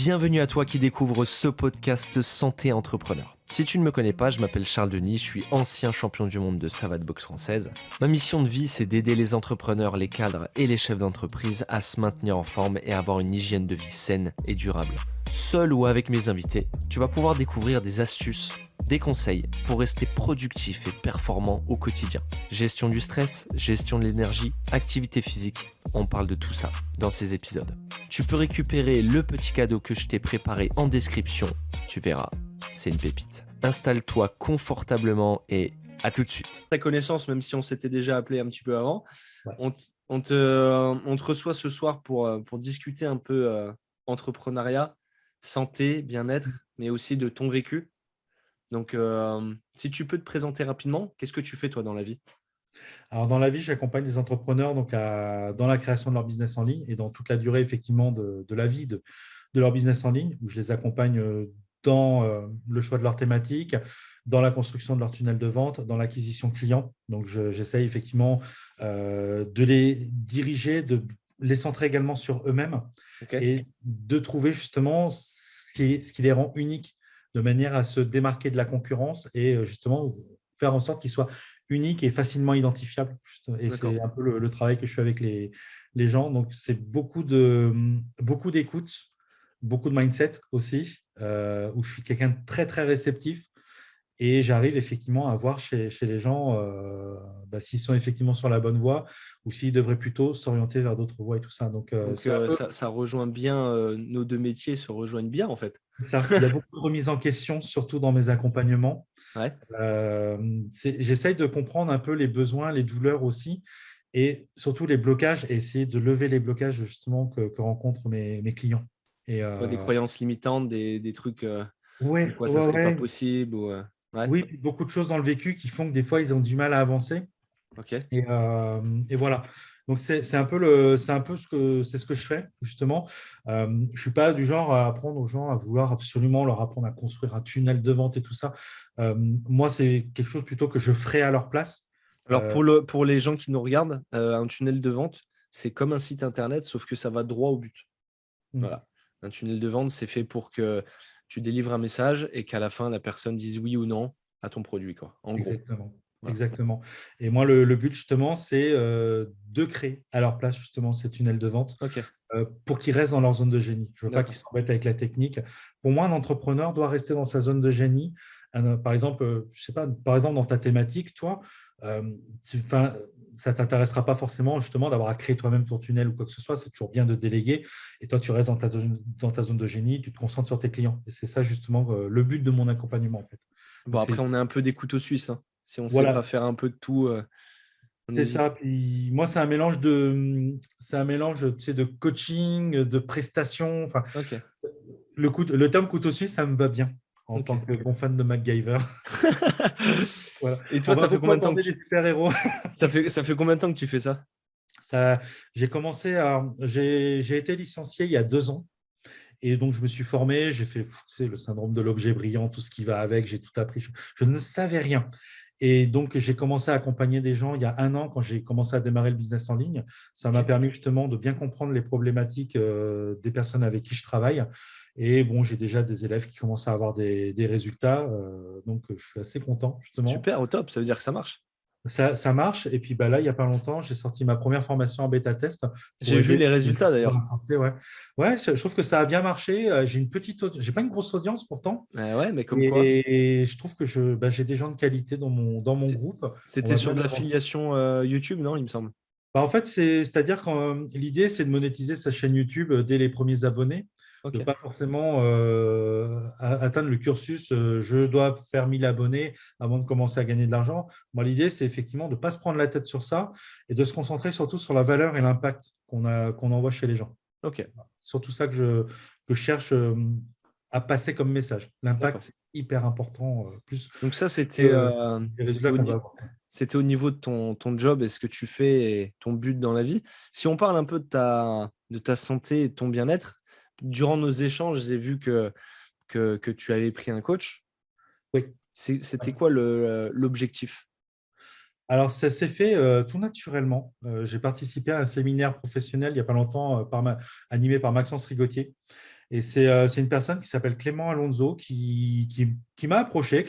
Bienvenue à toi qui découvre ce podcast Santé Entrepreneur. Si tu ne me connais pas, je m'appelle Charles Denis, je suis ancien champion du monde de savate boxe française. Ma mission de vie, c'est d'aider les entrepreneurs, les cadres et les chefs d'entreprise à se maintenir en forme et avoir une hygiène de vie saine et durable. Seul ou avec mes invités, tu vas pouvoir découvrir des astuces, des conseils pour rester productif et performant au quotidien. Gestion du stress, gestion de l'énergie, activité physique, on parle de tout ça dans ces épisodes. Tu peux récupérer le petit cadeau que je t'ai préparé en description, tu verras, c'est une pépite. Installe-toi confortablement et à tout de suite. Ta connaissance, même si on s'était déjà appelé un petit peu avant, Ouais. on te reçoit ce soir pour discuter un peu entrepreneuriat, santé, bien-être, mais aussi de ton vécu. Donc, si tu peux te présenter rapidement, qu'est-ce que tu fais toi dans la vie? Alors, dans la vie, j'accompagne des entrepreneurs dans la création de leur business en ligne et dans toute la durée effectivement de la vie de leur business en ligne, où je les accompagne dans le choix de leur thématique, dans la construction de leur tunnel de vente, dans l'acquisition client. Donc, j'essaye effectivement de les diriger, de les centrer également sur eux-mêmes Ok. et de trouver justement ce qui les rend uniques de manière à se démarquer de la concurrence et justement faire en sorte qu'ils soient unique et facilement identifiable. Et D'accord. c'est un peu le travail que je fais avec les gens. Donc, c'est beaucoup d'écoute, beaucoup de mindset aussi, où je suis quelqu'un de très, très réceptif. Et j'arrive effectivement à voir chez les gens s'ils sont effectivement sur la bonne voie ou s'ils devraient plutôt s'orienter vers d'autres voies et tout ça. Donc, Donc, c'est un peu ça rejoint bien, nos deux métiers se rejoignent bien en fait. ça. Il y a beaucoup de remises en question, surtout dans mes accompagnements. Ouais. J'essaye de comprendre un peu les besoins, les douleurs aussi, et surtout les blocages, et essayer de lever les blocages justement que rencontrent mes clients. Et Ouais, des croyances limitantes, des trucs comme ouais, quoi ça ouais, serait pas ouais. possible ou ouais. Oui, puis beaucoup de choses dans le vécu qui font que des fois, ils ont du mal à avancer. Ok. Et voilà. Donc, c'est un peu, c'est ce que je fais, justement. Je ne suis pas du genre à apprendre aux gens à vouloir absolument leur apprendre à construire un tunnel de vente et tout ça. Moi, c'est quelque chose plutôt que je ferai à leur place. Alors Euh, pour les gens qui nous regardent, un tunnel de vente, c'est comme un site internet, sauf que ça va droit au but. hmm. Voilà. Un tunnel de vente, c'est fait pour que tu délivres un message et qu'à la fin, la personne dise oui ou non à ton produit, quoi. En gros. Exactement. Voilà. Exactement. Et moi, le but, justement, c'est de créer à leur place, justement, ces tunnels de vente Ok. pour qu'ils restent dans leur zone de génie. Je ne veux pas qu'ils D'accord. s'embêtent avec la technique. Pour moi, un entrepreneur doit rester dans sa zone de génie. Par exemple, je sais pas, par exemple, dans ta thématique, toi, euh, ça ne t'intéressera pas forcément, justement, d'avoir à créer toi-même ton tunnel ou quoi que ce soit. C'est toujours bien de déléguer. Et toi, tu restes dans ta zone de génie, tu te concentres sur tes clients. Et c'est ça, justement, le but de mon accompagnement, en fait. Bon, Donc, après, c'est on est un peu des couteaux suisses, hein. Si on ne sait pas voilà, faire un peu de tout, on c'est hésite. ça. Puis moi, c'est un mélange, tu sais, de coaching, de prestations. Enfin, Ok. le terme couteau suisse, ça me va bien en Ok. tant que bon fan de MacGyver. Voilà. Et On toi, m'a ça fait beaucoup combien de temps que accordé des tu super-héros. ça fait combien de temps que tu fais ça? Ça, j'ai été licencié il y a 2 ans. Et donc, je me suis formé, j'ai fait tu sais, le syndrome de l'objet brillant, tout ce qui va avec, j'ai tout appris. Je ne savais rien. Et donc, j'ai commencé à accompagner des gens il y a 1 an quand j'ai commencé à démarrer le business en ligne. Ça m'a Ok. permis justement de bien comprendre les problématiques des personnes avec qui je travaille. Et bon, j'ai déjà des élèves qui commencent à avoir des résultats. Donc, je suis assez content, justement. Super, au top, ça veut dire que ça marche. Ça marche. Et puis là, il n'y a pas longtemps, j'ai sorti ma première formation en bêta-test pour J'ai vu aider les les résultats entrepreneurs d'ailleurs. à se lancer. Ouais, ouais, je trouve que ça a bien marché. J'ai pas une grosse audience pourtant. Ouais, mais comme quoi. Et je trouve que j'ai des gens de qualité dans mon C'est- groupe. On C'était va sur bien de avancer. l'affiliation YouTube, non, il me semble. En fait, c'est-à-dire que l'idée, c'est de monétiser sa chaîne YouTube dès les premiers abonnés, de Ok. ne pas forcément atteindre le cursus je dois faire 1000 abonnés avant de commencer à gagner de l'argent. Moi, l'idée, c'est effectivement de ne pas se prendre la tête sur ça et de se concentrer surtout sur la valeur et l'impact qu'on envoie chez les gens. Ok. C'est surtout ça que je cherche à passer comme message. L'impact, D'accord. c'est hyper important, plus Donc ça, que les résultats qu'on va avoir. c'était au niveau de ton job et ce que tu fais et ton but dans la vie. Si on parle un peu de ta santé et de ton bien-être, durant nos échanges, j'ai vu que tu avais pris un coach. Oui. C'était quoi l'objectif? Alors, ça s'est fait tout naturellement. J'ai participé à un séminaire professionnel il n'y a pas longtemps animé par Maxence Rigotier. Et c'est une personne qui s'appelle Clément Alonso qui m'a approché,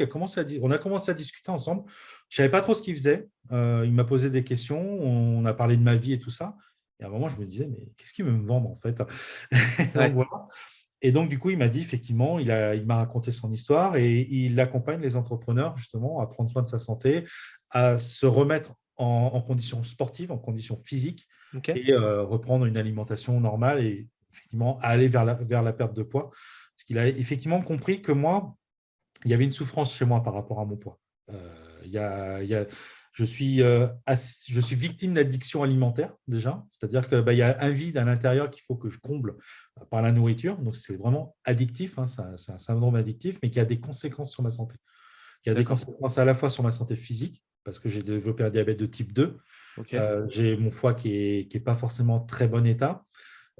on a commencé à discuter ensemble. Je ne savais pas trop ce qu'il faisait. Il m'a posé des questions, on a parlé de ma vie et tout ça. Et à un moment, je me disais, mais qu'est-ce qu'il veut me vendre en fait? Donc, Ouais. voilà. Et donc, du coup, il m'a dit, effectivement, il m'a raconté son histoire et il accompagne les entrepreneurs justement à prendre soin de sa santé, à se remettre en conditions sportives, en conditions physiques Ok. et reprendre une alimentation normale et effectivement à aller vers la perte de poids. Parce qu'il a effectivement compris que moi, il y avait une souffrance chez moi par rapport à mon poids. Il y a- je suis victime d'addiction alimentaire déjà, c'est-à-dire que il y a un vide à l'intérieur qu'il faut que je comble par la nourriture. Donc c'est vraiment addictif, hein, c'est un syndrome addictif, mais qui a des conséquences sur ma santé. Il y a des D'accord. conséquences à la fois sur ma santé physique, parce que j'ai développé un diabète de type 2, Ok. j'ai mon foie qui est pas forcément en très bon état,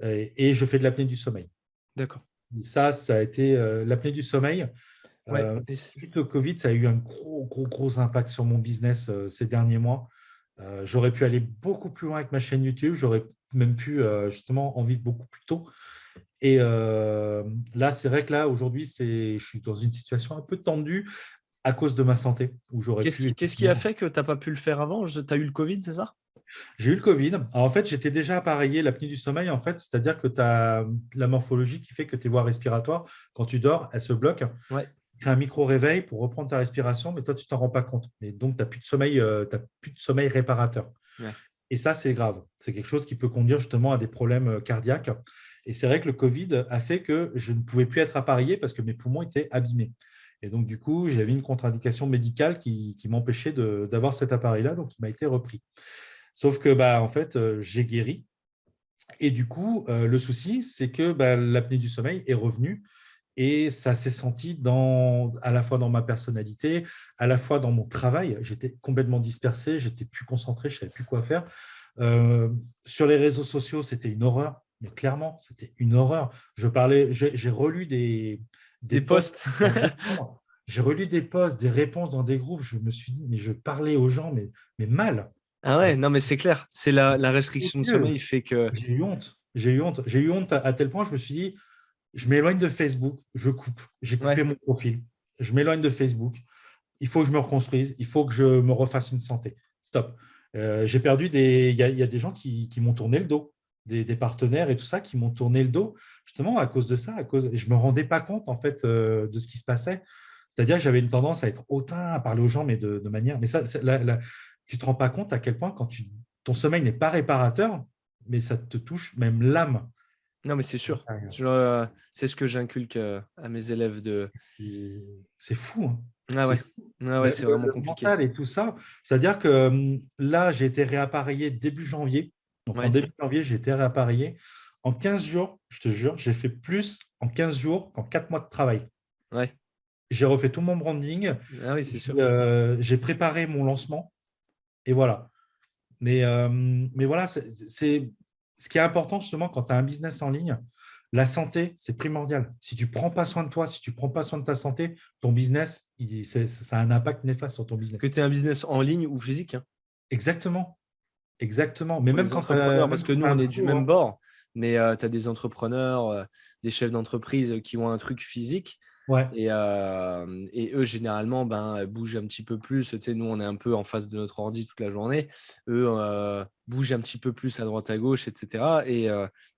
et je fais de l'apnée du sommeil. D'accord. Et ça a été l'apnée du sommeil. Ouais. Suite au Covid, ça a eu un gros impact sur mon business ces derniers mois. J'aurais pu aller beaucoup plus loin avec ma chaîne YouTube. J'aurais même pu justement en vivre beaucoup plus tôt. Et là, c'est vrai que là, aujourd'hui, je suis dans une situation un peu tendue à cause de ma santé, où j'aurais pu Qu'est-ce qui a effectivement. fait que tu n'as pas pu le faire avant? Tu as eu le Covid, c'est ça? J'ai eu le Covid. Alors, en fait, j'étais déjà appareillé l'apnée du sommeil, en fait, c'est-à-dire que tu as la morphologie qui fait que tes voies respiratoires, quand tu dors, elles se bloquent. Ouais. Tu as un micro-réveil pour reprendre ta respiration, mais toi, tu ne t'en rends pas compte. Et donc, tu n'as plus de sommeil, plus de sommeil réparateur. Ouais. Et ça, c'est grave. C'est quelque chose qui peut conduire justement à des problèmes cardiaques. Et c'est vrai que le Covid a fait que je ne pouvais plus être appareillé parce que mes poumons étaient abîmés. Et donc, du coup, j'avais une contre-indication médicale qui m'empêchait d'avoir cet appareil-là, donc il m'a été repris. Sauf que, en fait, j'ai guéri. Et du coup, le souci, c'est que l'apnée du sommeil est revenue et ça s'est senti à la fois dans ma personnalité, à la fois dans mon travail. J'étais complètement dispersé, j'étais plus concentré, je ne savais plus quoi faire. Euh, sur les réseaux sociaux, c'était une horreur, mais clairement, c'était une horreur. J'ai relu des Des posts postes. dans des groupes. J'ai relu des posts, des réponses dans des groupes. Je me suis dit, mais je parlais aux gens, mais mal. Ah ouais, non, mais c'est clair. C'est la restriction de Odieux. sommeil fait que. J'ai eu honte. J'ai eu honte. J'ai eu honte à tel point, je me suis dit, je m'éloigne de Facebook, je coupe. J'ai coupé Ouais. mon profil. Je m'éloigne de Facebook. Il faut que je me reconstruise. Il faut que je me refasse une santé. Stop. J'ai perdu il y a des gens qui m'ont tourné le dos, des partenaires et tout ça qui m'ont tourné le dos, justement à cause de ça. Et je ne me rendais pas compte, en fait, de ce qui se passait. C'est-à-dire que j'avais une tendance à être hautain, à parler aux gens, mais de manière. Mais ça, tu ne te rends pas compte à quel point, quand ton sommeil n'est pas réparateur, mais ça te touche même l'âme. Non, mais c'est sûr. C'est ce que j'inculque à mes élèves de. C'est fou, hein. Ah C'est ouais. fou. Ah ouais, c'est vraiment Le compliqué. mental et tout ça. C'est-à-dire que là, j'ai été réappareillé début janvier. Donc, en Ouais. début janvier, j'ai été réappareillé. En 15 jours, je te jure, j'ai fait plus en 15 jours qu'en 4 mois de travail. Ouais. J'ai refait tout mon branding. Ah oui, c'est sûr. J'ai préparé mon lancement. Et voilà. Mais voilà, c'est ce qui est important justement quand tu as un business en ligne. La santé, c'est primordial. Si tu ne prends pas soin de toi, si tu ne prends pas soin de ta santé, ton business, ça a un impact néfaste sur ton Que business. tu aies un business en ligne ou physique, hein, Exactement, exactement. Mais pour les entrepreneurs, parce même que quand tu nous, as un on est du boulot, même hein. bord, mais tu as des entrepreneurs, des chefs d'entreprise qui ont un truc physique. Ouais, Et eux, généralement, bougent un petit peu plus. Tu sais, nous, on est un peu en face de notre ordi toute la journée. Eux bougent un petit peu plus à droite, à gauche, etc.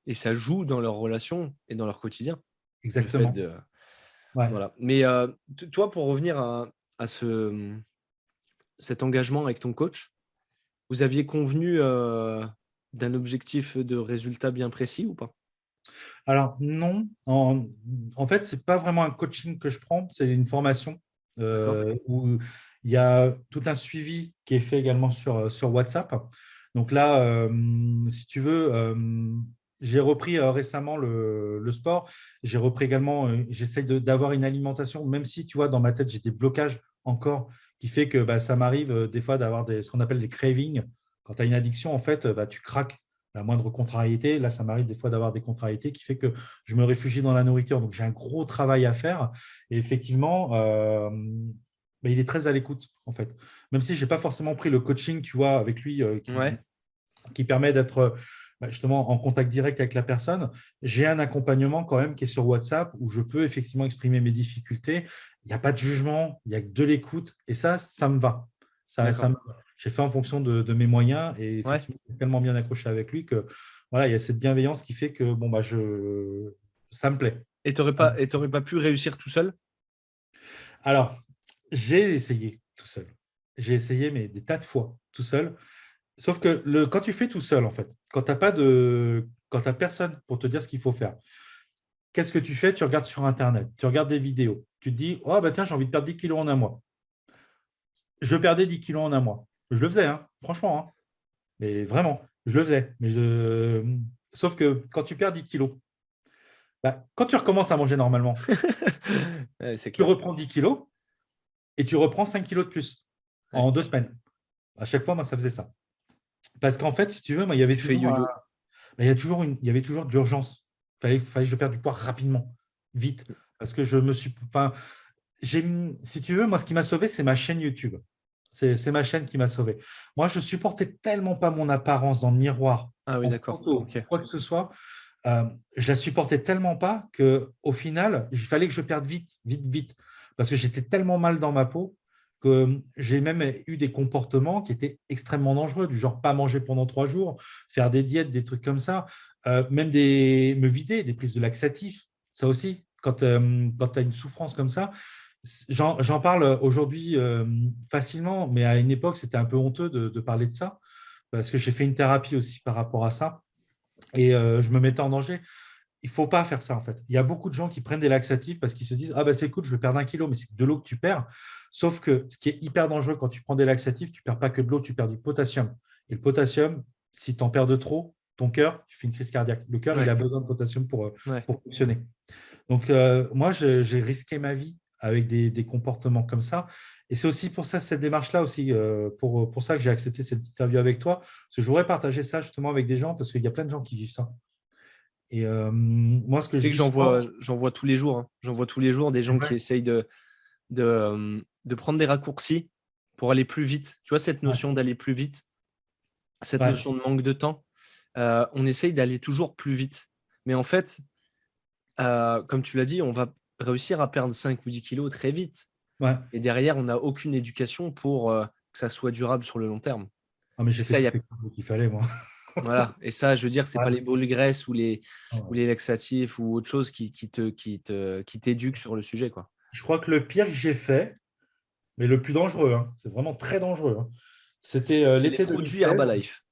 Et ça joue dans leur relation et dans leur quotidien. Le fait exactement. de. Ouais. Voilà. Mais toi, pour revenir à cet engagement avec ton coach, vous aviez convenu d'un objectif de résultat bien précis ou pas? Alors, non. En fait, ce n'est pas vraiment un coaching que je prends, c'est une formation D'accord? où il y a tout un suivi qui est fait également sur WhatsApp. Donc là, si tu veux, j'ai repris récemment le sport. J'ai repris également, j'essaie d'avoir une alimentation, même si, tu vois, dans ma tête, j'ai des blocages encore, qui fait que ça m'arrive des fois d'avoir ce qu'on appelle des cravings. Quand tu as une addiction, en fait, tu craques la moindre contrariété. Là, ça m'arrive des fois d'avoir des contrariétés qui fait que je me réfugie dans la nourriture. Donc, j'ai un gros travail à faire. Et effectivement, il est très à l'écoute, en fait. Même si je n'ai pas forcément pris le coaching, tu vois, avec lui, Ouais. qui permet d'être justement en contact direct avec la personne. J'ai un accompagnement quand même qui est sur WhatsApp où je peux effectivement exprimer mes difficultés. Il n'y a pas de jugement, il n'y a que de l'écoute. Et ça me va. Ça D'accord. me va. J'ai fait en fonction de mes moyens et Ouais. effectivement, j'ai tellement bien accroché avec lui que voilà, il y a cette bienveillance qui fait que bon, ça me plaît. Et t'aurais pas pu réussir tout seul? Alors, j'ai essayé tout seul. J'ai essayé, mais des tas de fois tout seul. Sauf que quand tu fais tout seul, en fait, quand tu n'as personne pour te dire ce qu'il faut faire, qu'est-ce que tu fais? Tu regardes sur Internet, tu regardes des vidéos. Tu te dis, oh, bah tiens, j'ai envie de perdre 10 kilos en un mois. Je perdais 10 kilos en un mois. Je le faisais, hein, franchement. Hein. Mais vraiment, je le faisais. Sauf que quand tu perds 10 kilos, bah, quand tu recommences à manger normalement, Ouais, c'est tu clair. reprends 10 kilos et tu reprends 5 kilos de plus Ouais. en 2 semaines. À chaque fois, moi, ça faisait ça. Parce qu'en fait, si tu veux, moi, il y avait Tu fais toujours, yo-yo. il y avait toujours de l'urgence. Fallait que je perde du poids rapidement, vite. Parce que je me suis. Enfin, si tu veux, moi, ce qui m'a sauvé, c'est ma chaîne YouTube. C'est ma chaîne qui m'a sauvé. Moi, je supportais tellement pas mon apparence dans le miroir, Ah oui, en d'accord. photo, Ok. quoi que ce soit. Je la supportais tellement pas qu'au final, il fallait que je perde vite, vite, vite. Parce que j'étais tellement mal dans ma peau que j'ai même eu des comportements qui étaient extrêmement dangereux, du genre pas manger pendant 3 jours, faire des diètes, des trucs comme ça, même me vider, des prises de laxatifs, ça aussi, quand tu as une souffrance comme ça. J'en parle aujourd'hui facilement, mais à une époque, c'était un peu honteux de parler de ça, parce que j'ai fait une thérapie aussi par rapport à ça, et je me mettais en danger. Il ne faut pas faire ça, en fait. Il y a beaucoup de gens qui prennent des laxatifs parce qu'ils se disent, ah bah c'est cool, je vais perdre 1 kilo, mais c'est de l'eau que tu perds. Sauf que ce qui est hyper dangereux quand tu prends des laxatifs, tu ne perds pas que de l'eau, tu perds du potassium. Et le potassium, si tu en perds de trop, ton cœur, tu fais une crise cardiaque. Le cœur, il Ouais. a besoin de potassium Ouais. pour fonctionner. Donc, moi, j'ai risqué ma vie avec des comportements comme ça. Et c'est aussi pour ça, cette démarche-là aussi, pour ça que j'ai accepté cette interview avec toi. Parce que je voudrais partager ça justement avec des gens, parce qu'il y a plein de gens qui vivent ça. Et moi, ce que Tu je sais que dis souvent, j'en vois tous les jours. Hein. J'en vois tous les jours des gens qui ouais, essayent de prendre des raccourcis pour aller plus vite. Tu vois, cette ouais, notion d'aller plus vite, cette ouais, notion de manque de temps, on essaye d'aller toujours plus vite. Mais en fait, comme tu l'as dit, on va réussir à perdre 5 ou 10 kilos très vite. ouais. Et derrière, on n'a aucune éducation pour que ça soit durable sur le long terme. Ah, mais j'ai Et fait ça, il y toutes a les cours qu'il fallait, moi. voilà. Et ça, je veux dire, c'est Ouais, pas les boules graisses ou ouais. les laxatifs ou autre chose qui t'éduquent sur le sujet, quoi. Je crois que le pire que j'ai fait, mais le plus dangereux, hein, c'est vraiment très dangereux, hein, c'était C'est les l'été produits 2016. Herbalife.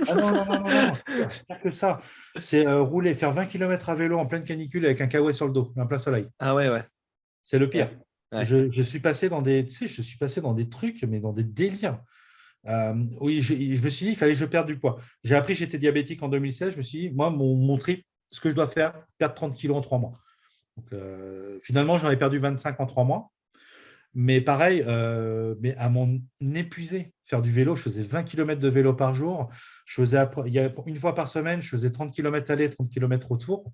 Ah non, non, non, non, non, c'est pire que ça. C'est rouler, faire 20 km à vélo en pleine canicule avec un kawaii sur le dos, un plein soleil. Ah ouais, ouais. C'est le Ouais. pire. Ouais. Je suis passé dans des, tu sais, je suis passé dans des trucs, mais dans des délires. Oui, je me suis dit, il fallait que je perde du poids. J'ai appris que j'étais diabétique en 2016. Je me suis dit, moi, mon trip, ce que je dois faire, perdre 30 kilos en 3 mois. Donc, finalement, j'en ai perdu 25 en 3 mois. Mais pareil, mais à m'en épuiser. Faire du vélo, je faisais 20 km de vélo par jour. Il y a une fois par semaine, je faisais 30 km aller, 30 km retour.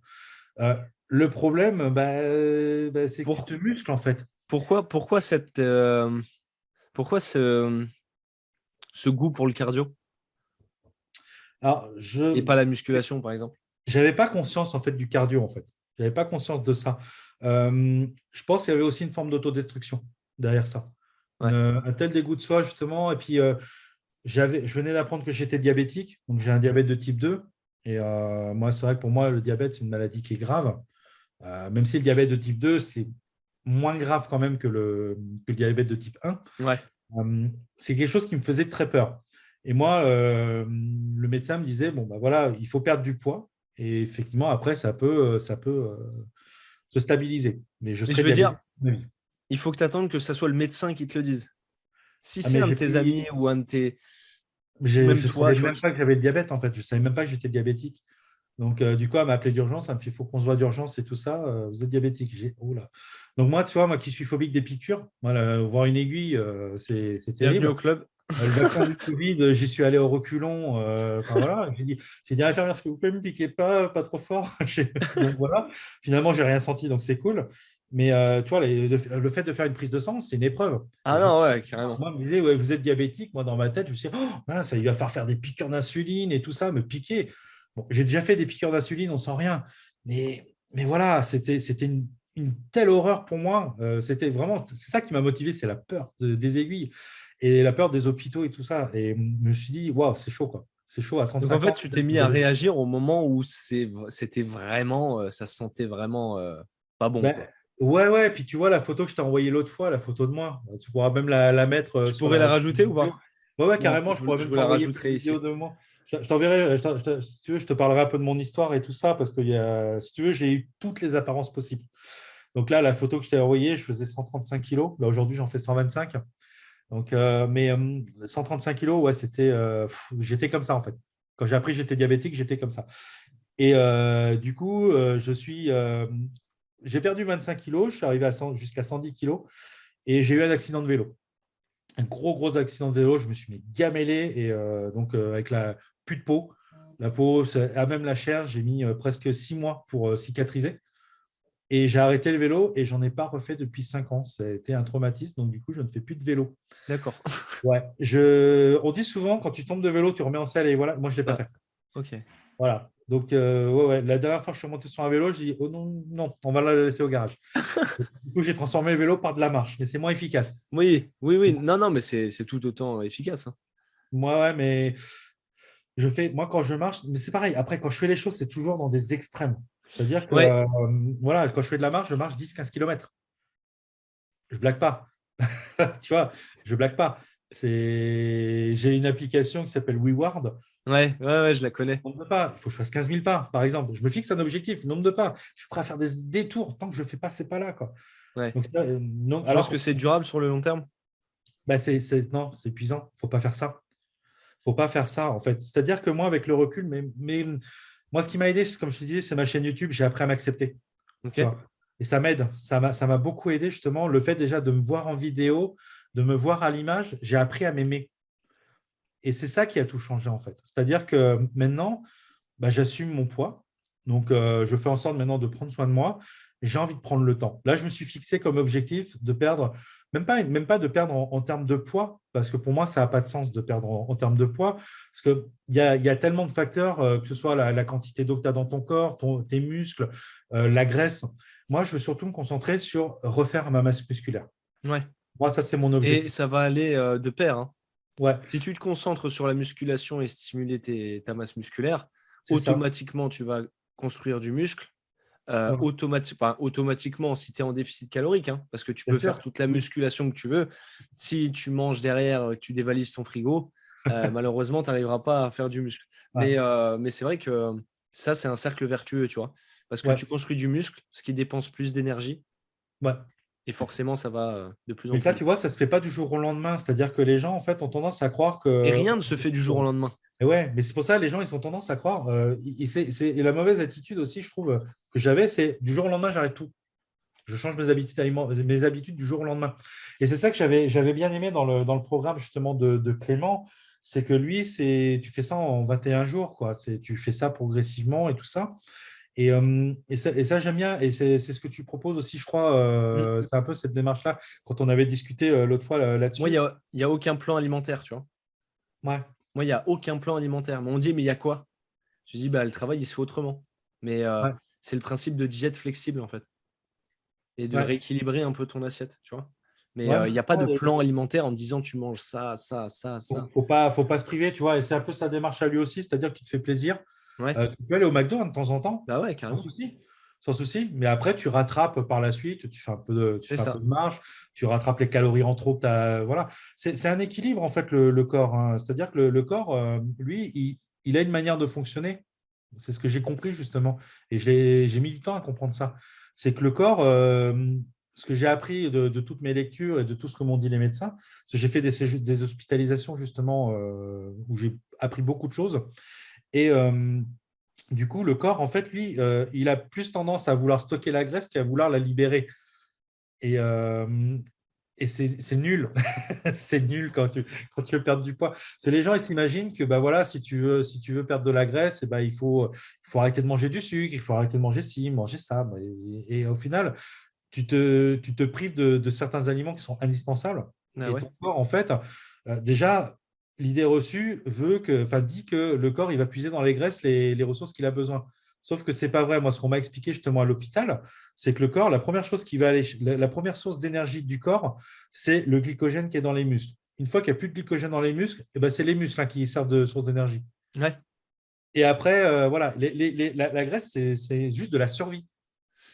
Euh, le problème, c'est que tu Pour- te muscles, en fait. pourquoi pourquoi ce goût pour le cardio Alors, et pas la musculation, par exemple? j'avais pas conscience en fait du cardio en fait. J'avais pas conscience de ça. Je pense qu'il y avait aussi une forme d'autodestruction derrière ça. Ouais. Un tel dégoût de soi justement. Et puis je venais d'apprendre que j'étais diabétique, donc j'ai un diabète de type 2. Et moi, c'est vrai que pour moi, le diabète, c'est une maladie qui est grave. Même si le diabète de type 2, c'est moins grave quand même que le diabète de type 1. Ouais. C'est quelque chose qui me faisait très peur. Et moi, le médecin me disait, bon, bah voilà, il faut perdre du poids. Et effectivement, après, ça peut se stabiliser. Mais je Mais je serai veux dire, diabétique toute ma vie. il faut que tu attendes que ça soit le médecin qui te le dise. Si Ah, c'est mais un de j'ai tes amis pris, ou un de tes. Ou même je ne toi, savais tu vois. même pas que j'avais le diabète, en fait. Je ne savais même pas que j'étais diabétique. Donc, du coup, elle m'a appelé d'urgence. Elle me fait, il faut qu'on se voit d'urgence et tout ça. Vous êtes diabétique. J'ai, oh là. Donc, moi, tu vois, moi qui suis phobique des piqûres, voilà, voir une aiguille, c'est Bienvenue au terrible. club. Le vaccin du Covid, j'y suis allé au reculon. Enfin voilà, j'ai dit à l'infirmière, est-ce que vous pouvez me piquer pas trop fort. Donc voilà, finalement, j'ai rien senti, donc c'est cool. Mais tu vois, le fait de faire une prise de sang, c'est une épreuve. Ah non, ouais, carrément. Moi, on me disait, ouais, vous êtes diabétique. Moi, dans ma tête, je me suis dit, oh, voilà, ça, il va falloir faire des piqûres d'insuline et tout ça, me piquer. Bon, j'ai déjà fait des piqûres d'insuline, on sent rien. Mais voilà, c'était une telle horreur pour moi. C'était vraiment, c'est ça qui m'a motivé, c'est la peur des aiguilles et la peur des hôpitaux et tout ça. Et je me suis dit, waouh, c'est chaud, quoi. C'est chaud à Donc en 35 fait, ans. tu t'es mis à réagir au moment où c'était vraiment, ça se sentait vraiment pas bon, Ben, quoi. ouais, ouais. Puis tu vois la photo que je t'ai envoyée l'autre fois, la photo de moi. Tu pourras même la mettre Tu sur pourrais la la rajouter ou vidéo. pas? Ouais, ouais, Moi, carrément. Je pourrais je même vous la t'envoyer une rajouterai vidéo ici. de moi. Je t'enverrai, si tu veux, je te parlerai un peu de mon histoire et tout ça, parce que si tu veux, j'ai eu toutes les apparences possibles. Donc là, la photo que je t'ai envoyée, je faisais 135 kilos. Là, aujourd'hui, j'en fais 125. Donc, 135 kilos, ouais, j'étais comme ça, en fait. Quand j'ai appris que j'étais diabétique, j'étais comme ça. Et du coup, j'ai perdu 25 kilos, je suis arrivé jusqu'à 110 kilos et j'ai eu un accident de vélo. Un gros, gros accident de vélo. Je me suis mis gamellé et avec la plus de peau. La peau, à même la chair, j'ai mis presque 6 mois pour cicatriser. Et j'ai arrêté le vélo et j'en ai pas refait depuis 5 ans. Ça a été un traumatisme, donc du coup, je ne fais plus de vélo. D'accord. Ouais. On dit souvent, quand tu tombes de vélo, tu remets en selle et voilà. Moi, je ne l'ai pas Ah, fait. ok. Voilà. Donc, ouais, ouais. La dernière fois que je suis monté sur un vélo, je dis, oh non, non, on va la laisser au garage. Du coup, j'ai transformé le vélo par de la marche, mais c'est moins efficace. Oui, oui, oui. Non, non, mais c'est tout autant efficace, hein. Moi, ouais, mais moi, quand je marche, mais c'est pareil. Après, quand je fais les choses, c'est toujours dans des extrêmes. C'est-à-dire que, Ouais. voilà, quand je fais de la marche, je marche 10-15 km. Je blague pas. Tu vois, je blague pas. J'ai une application qui s'appelle WeWard. Ouais, ouais, ouais, je la connais. Nombre de pas. Il faut que je fasse 15 000 pas, par exemple. Je me fixe un objectif, nombre de pas. Je suis prêt à faire des détours. Tant que je ne fais pas, c'est pas là, quoi. Ouais. Donc, non, Tu penses alors, que c'est durable sur le long terme? bah, non, c'est épuisant. Il ne faut pas faire ça. Faut pas faire ça, en fait. C'est-à-dire que moi, avec le recul, mais moi, ce qui m'a aidé, comme je te disais, c'est ma chaîne YouTube. J'ai appris à m'accepter. Ok. Tu vois. Et ça m'aide. Ça m'a beaucoup aidé, justement, le fait déjà de me voir en vidéo, de me voir à l'image. J'ai appris à m'aimer. Et c'est ça qui a tout changé, en fait. C'est-à-dire que maintenant, bah, j'assume mon poids. Donc, je fais en sorte maintenant de prendre soin de moi. Et j'ai envie de prendre le temps. Là, je me suis fixé comme objectif de perdre, même pas de perdre en termes de poids, parce que pour moi, ça n'a pas de sens de perdre en termes de poids, parce qu'il y a tellement de facteurs, que ce soit la quantité d'eau que tu as dans ton corps, tes muscles, la graisse. Moi, je veux surtout me concentrer sur refaire ma masse musculaire. Ouais. Moi, ça, c'est mon Et objectif. ça va aller de pair, hein. Ouais, Si tu te concentres sur la musculation et stimuler ta masse musculaire, c'est ça. automatiquement, tu vas construire du muscle. Ouais, Automatiquement, si tu es en déficit calorique, hein, parce que tu bien peux faire sûr. toute la musculation que tu veux. Si tu manges derrière, que tu dévalises ton frigo, malheureusement, tu n'arriveras pas à faire du muscle. Ouais, Mais c'est vrai que ça, c'est un cercle vertueux, tu vois. Parce que ouais, tu construis du muscle, ce qui dépense plus d'énergie, ouais. et forcément, ça va de plus en Mais plus ça, tu vite. vois, ça ne se fait pas du jour au lendemain. C'est-à-dire que les gens, en fait, ont tendance à croire Et que… rien ne se fait du jour au lendemain. Et ouais, mais c'est pour ça les gens, ils ont tendance à croire. Et la mauvaise attitude aussi, je trouve, que j'avais, c'est du jour au lendemain, j'arrête tout. Je change mes habitudes du jour au lendemain. Et c'est ça que j'avais bien aimé dans le programme, justement, de Clément. C'est que lui, tu fais ça en 21 jours, quoi. Tu fais ça progressivement et tout ça. Et ça, j'aime bien. Et c'est ce que tu proposes aussi, je crois. Mm. C'est un peu cette démarche-là, quand on avait discuté l'autre fois Moi, là-dessus. il y a aucun plan alimentaire, tu vois. Ouais, Moi, il n'y a aucun plan alimentaire. Mais on dit, mais il y a quoi? Je dis, bah, le travail, il se fait autrement. Mais ouais, c'est le principe de diète flexible, en fait, et de ouais. rééquilibrer un peu ton assiette, tu vois. Mais Ouais, il n'y a pas de plan alimentaire en me disant, tu manges ça, ça, ça, ça. faut pas se priver, tu vois. Et c'est un peu sa démarche à lui aussi, c'est-à-dire que tu te fais plaisir. Ouais, Tu peux aller au McDo de temps en temps, bah ouais, sans carrément. souci. Sans souci. Mais après, tu rattrapes par la suite, tu fais un peu de, tu C'est fais un peu ça. de marche, tu rattrapes les calories en trop que t'as. Voilà. C'est un équilibre, en fait, le corps, hein. C'est-à-dire que le corps, lui, il a une manière de fonctionner. C'est ce que j'ai compris, justement. Et j'ai mis du temps à comprendre ça. C'est que le corps, ce que j'ai appris de toutes mes lectures et de tout ce que m'ont dit les médecins, parce que j'ai fait des hospitalisations, justement, où j'ai appris beaucoup de choses. Et du coup, le corps, en fait, lui, il a plus tendance à vouloir stocker la graisse qu'à vouloir la libérer. Et, c'est nul. C'est nul quand tu veux perdre du poids. Parce que les gens, ils s'imaginent que bah, voilà, si tu veux perdre de la graisse, il faut arrêter de manger du sucre, il faut arrêter de manger ci, manger ça. Et au final, tu te prives de certains aliments qui sont indispensables. Ah Et ouais. ton corps, en fait, déjà, l'idée reçue dit que le corps il va puiser dans les graisses les ressources qu'il a besoin. Sauf que c'est pas vrai. Moi, ce qu'on m'a expliqué justement à l'hôpital, c'est que le corps, la première chose qui va aller, la première source d'énergie du corps, c'est le glycogène qui est dans les muscles. Une fois qu'il n'y a plus de glycogène dans les muscles, eh ben, c'est les muscles qui servent de source d'énergie. Ouais. Et après, voilà, la graisse, c'est juste de la survie.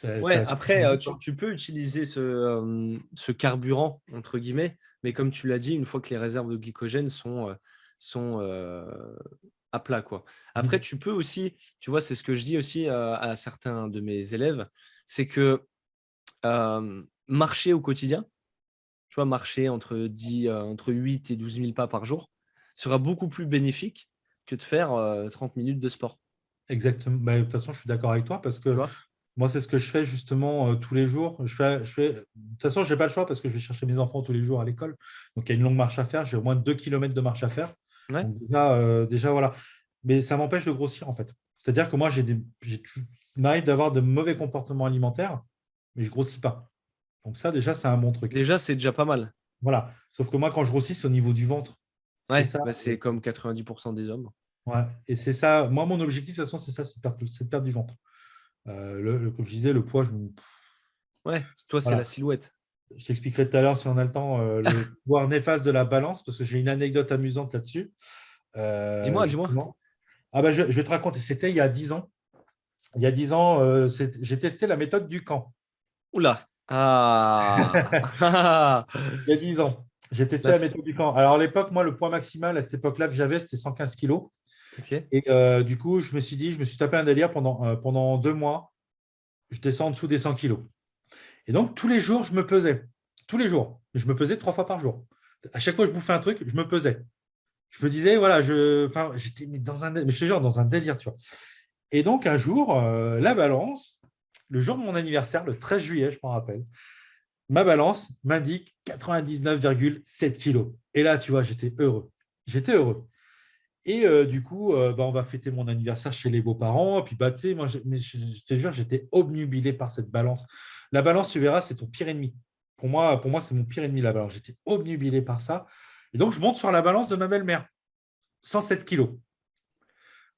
Ouais, après, tu peux utiliser ce carburant, entre guillemets, mais comme tu l'as dit, une fois que les réserves de glycogène sont à plat, quoi. Après, tu peux aussi, tu vois, c'est ce que je dis aussi à certains de mes élèves, c'est que marcher au quotidien, tu vois, marcher entre 8 et 12 000 pas par jour sera beaucoup plus bénéfique que de faire 30 minutes de sport, Exactement. Bah, de toute façon, je suis d'accord avec toi parce tu que vois. moi, c'est ce que je fais justement tous les jours. De toute façon, je n'ai pas le choix parce que je vais chercher mes enfants tous les jours à l'école. Donc, il y a une longue marche à faire. J'ai au moins 2 kilomètres de marche à faire. Ouais. Donc, déjà, voilà. Mais ça m'empêche de grossir, en fait. C'est-à-dire que moi, il m'arrive d'avoir de mauvais comportements alimentaires, mais je ne grossis pas. Donc, ça, déjà, c'est un bon truc. Déjà, c'est déjà pas mal. Voilà. Sauf que moi, quand je grossis, c'est au niveau du ventre. C'est Ouais, ça. bah, c'est comme 90% des hommes. Ouais. Et c'est ça. Moi, mon objectif, de toute façon, c'est ça, c'est de perdre du ventre. Comme je disais, le poids, Ouais, toi, c'est la voilà. silhouette. Je t'expliquerai tout à l'heure, si on a le temps, le pouvoir néfaste de la balance, parce que j'ai une anecdote amusante là-dessus. Dis-moi. Justement. Ah bah, je vais te raconter. C'était il y a 10 ans. Il y a 10 ans, j'ai testé la méthode du camp. Oula. Ah. Il y a 10 ans, j'ai testé La la f- méthode du camp. Alors, à l'époque, moi, le poids maximal à cette époque-là que j'avais, c'était 115 kilos. Ok. Et du coup, je me suis dit, je me suis tapé un délire pendant 2 mois. Je descends en dessous des 100 kilos. Et donc, tous les jours, je me pesais. Tous les jours. Je me pesais 3 fois par jour. À chaque fois que je bouffais un truc, je me pesais. Je me disais, voilà, j'étais mais je te jure, dans un délire, tu vois. Et donc, un jour, la balance, le jour de mon anniversaire, le 13 juillet, je m'en rappelle, ma balance m'indique 99,7 kilos. Et là, tu vois, j'étais heureux. J'étais heureux. Et du coup, on va fêter mon anniversaire chez les beaux-parents. Et puis, bah, tu sais, moi, je te jure, j'étais obnubilé par cette balance. La balance, tu verras, c'est ton pire ennemi. Pour moi, c'est mon pire ennemi, la balance. J'étais obnubilé par ça. Et donc, je monte sur la balance de ma belle-mère, 107 kilos.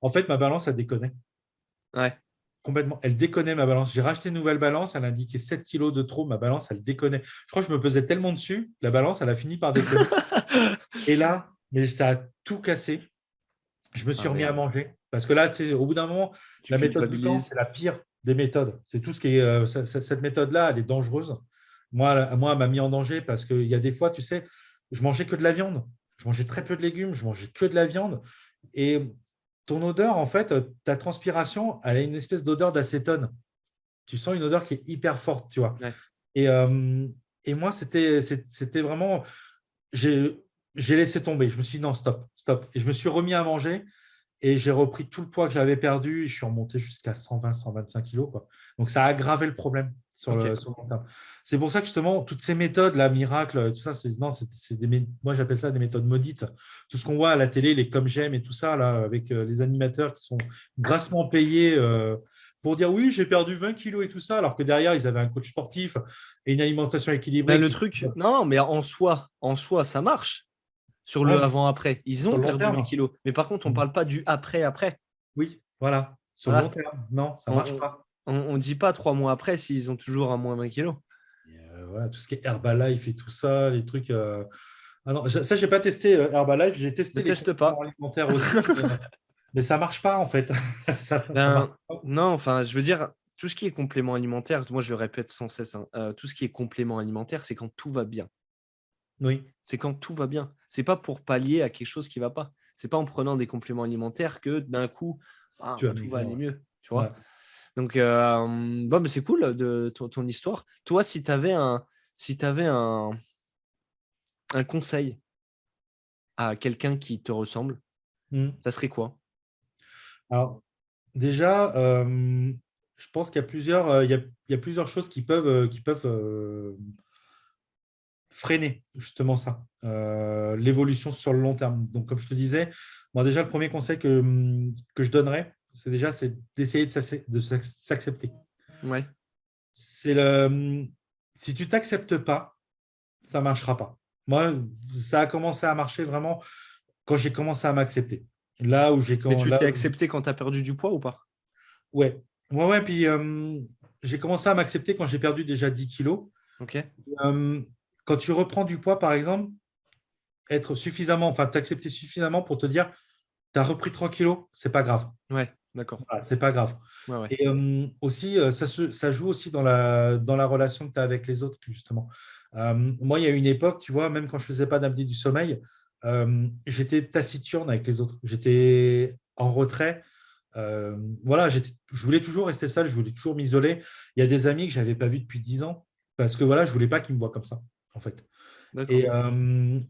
En fait, ma balance, elle déconnait Ouais. complètement. Elle déconnait, ma balance. J'ai racheté une nouvelle balance. Elle indiquait 7 kilos de trop. Ma balance, elle déconnait. Je crois que je me pesais tellement dessus, la balance, elle a fini par déconner. Et là, mais ça a tout cassé. Je me suis Ah remis à merde. manger. Parce que là, tu sais, au bout d'un moment, Tu la méthode du camp, culpabilises. c'est la pire des méthodes. C'est tout ce qui est. Cette méthode-là, elle est dangereuse. Moi, elle m'a mis en danger parce qu'il y a des fois, tu sais, je mangeais que de la viande. Je mangeais très peu de légumes. Je mangeais que de la viande. Et ton odeur, en fait, ta transpiration, elle a une espèce d'odeur d'acétone. Tu sens une odeur qui est hyper forte, tu vois. Ouais. Et, euh, et moi, c'était vraiment. J'ai j'ai laissé tomber. Je me suis dit non, stop, stop. Et je me suis remis à manger. Et j'ai repris tout le poids que j'avais perdu et je suis remonté jusqu'à 120, 125 kilos, quoi. Donc, ça a aggravé le problème Ok. sur le long terme. C'est pour ça que justement, toutes ces méthodes, la miracle, tout ça, non, moi, j'appelle ça des méthodes maudites. Tout ce qu'on voit à la télé, les comme j'aime et tout ça, là, avec les animateurs qui sont grassement payés pour dire oui, j'ai perdu 20 kilos et tout ça, alors que derrière, ils avaient un coach sportif et une alimentation Ben, équilibrée le qui. truc, non, mais en soi, ça marche sur Ouais, le mais avant-après. Ils sur ont le long perdu 20 terme. kilos. Mais par contre, on ne parle pas du après-après. Oui, voilà. Sur le long Voilà. terme, non, ça ne marche On pas. ne dit pas 3 mois après s'ils ont toujours un moins 20 kilos. Et, voilà, tout ce qui est Herbalife et tout ça, les trucs. Ah non, ça, je n'ai pas testé Herbalife, j'ai Ne testé les teste compléments pas. alimentaires aussi, mais ça ne marche pas en fait. Ça marche Ben, pas. non, enfin, je veux dire, tout ce qui est complément alimentaire, moi je le répète sans cesse, hein, tout ce qui est complément alimentaire, c'est quand tout va bien. Oui, C'est quand tout va bien. C'est pas pour pallier à quelque chose qui va pas. C'est pas en prenant des compléments alimentaires que d'un coup, tu as tout va maigri. aller mieux. Tu Ouais. vois. Donc, bon, mais c'est cool de ton histoire. Toi, si tu avais un conseil à quelqu'un qui te ressemble, Hmm. ça serait quoi? Alors, déjà, je pense qu'il y a il y a plusieurs choses qui peuvent freiner justement ça, l'évolution sur le long terme. Donc, comme je te disais, moi déjà, le premier conseil que je donnerais, c'est d'essayer de s'accepter. Ouais. C'est si tu t'acceptes pas, ça marchera pas. Moi, ça a commencé à marcher vraiment. quand j'ai commencé à m'accepter. Là où j'ai Mais tu là, t'es accepté quand tu as perdu du poids ou pas? ouais. Ouais, puis j'ai commencé à m'accepter quand j'ai perdu déjà 10 kilos. Ok. Euh, Quand tu reprends du poids, par exemple, être suffisamment, enfin, t'accepter suffisamment pour te dire, tu as repris 3 kilos, c'est pas grave. Ouais, d'accord. Voilà, c'est pas grave. Ouais, ouais. Et aussi, ça joue aussi dans la relation que tu as avec les autres, justement. Moi, il y a une époque, tu vois, même quand je faisais pas d'apnée du sommeil, j'étais taciturne avec les autres. J'étais en retrait. Voilà, je voulais toujours rester seul, je voulais toujours m'isoler. Il y a des amis que je n'avais pas vus depuis 10 ans parce que voilà, je voulais pas qu'ils me voient comme ça, en fait. D'accord. Et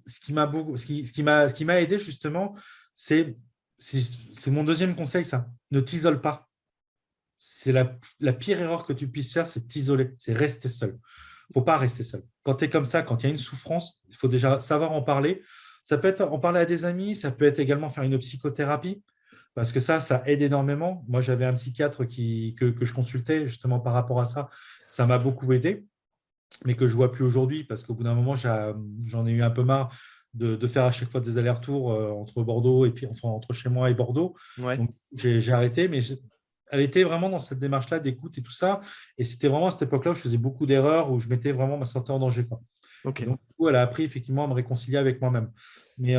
ce qui m'a beaucoup, ce qui m'a aidé justement, c'est c'est mon deuxième conseil, ça. Ne t'isole pas. C'est la pire erreur que tu puisses faire, c'est t'isoler, c'est rester seul. Il ne faut pas rester seul. Quand tu es comme ça, quand il y a une souffrance, il faut déjà savoir en parler. Ça peut être en parler à des amis, ça peut être également faire une psychothérapie, parce que ça aide énormément. Moi, j'avais un psychiatre que je consultais justement par rapport à ça. Ça m'a beaucoup aidé, mais que je ne vois plus aujourd'hui, parce qu'au bout d'un moment, j'en ai eu un peu marre de faire à chaque fois des allers-retours entre Bordeaux et puis enfin entre chez moi et Bordeaux. Ouais. Donc j'ai arrêté, mais elle était vraiment dans cette démarche-là d'écoute et tout ça. Et c'était vraiment à cette époque-là où je faisais beaucoup d'erreurs, où je mettais vraiment ma santé en danger, quoi. Et Ok. donc, du coup, elle a appris effectivement à me réconcilier avec moi-même. Mais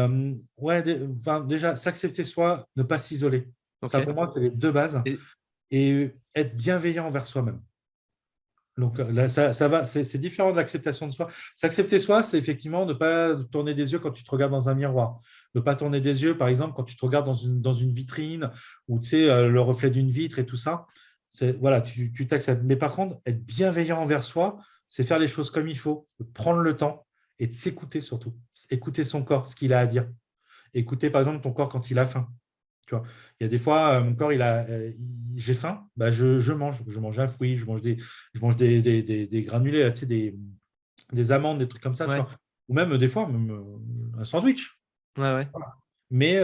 ouais, enfin, déjà, s'accepter soi, ne pas s'isoler. Ok. Ça, pour moi, c'est les deux bases. Et, Et être bienveillant envers soi-même. Donc là, ça va, c'est différent de l'acceptation de soi. S'accepter soi, c'est effectivement ne pas tourner des yeux quand tu te regardes dans un miroir. Ne pas tourner des yeux, par exemple, quand tu te regardes dans une vitrine ou tu sais, le reflet d'une vitre et tout ça. Voilà, tu t'acceptes. Mais par contre, être bienveillant envers soi, c'est faire les choses comme il faut, prendre le temps et de s'écouter surtout. Écouter son corps, ce qu'il a à dire. Écouter, par exemple, ton corps quand il a faim. Tu vois, il y a des fois, mon corps, j'ai faim, bah, je mange. Je mange un fruit, je mange des granulés, là, tu sais, des amandes, des trucs comme ça, tu ouais. vois. Ou même des fois, même, un sandwich. Ouais, ouais. Voilà. Mais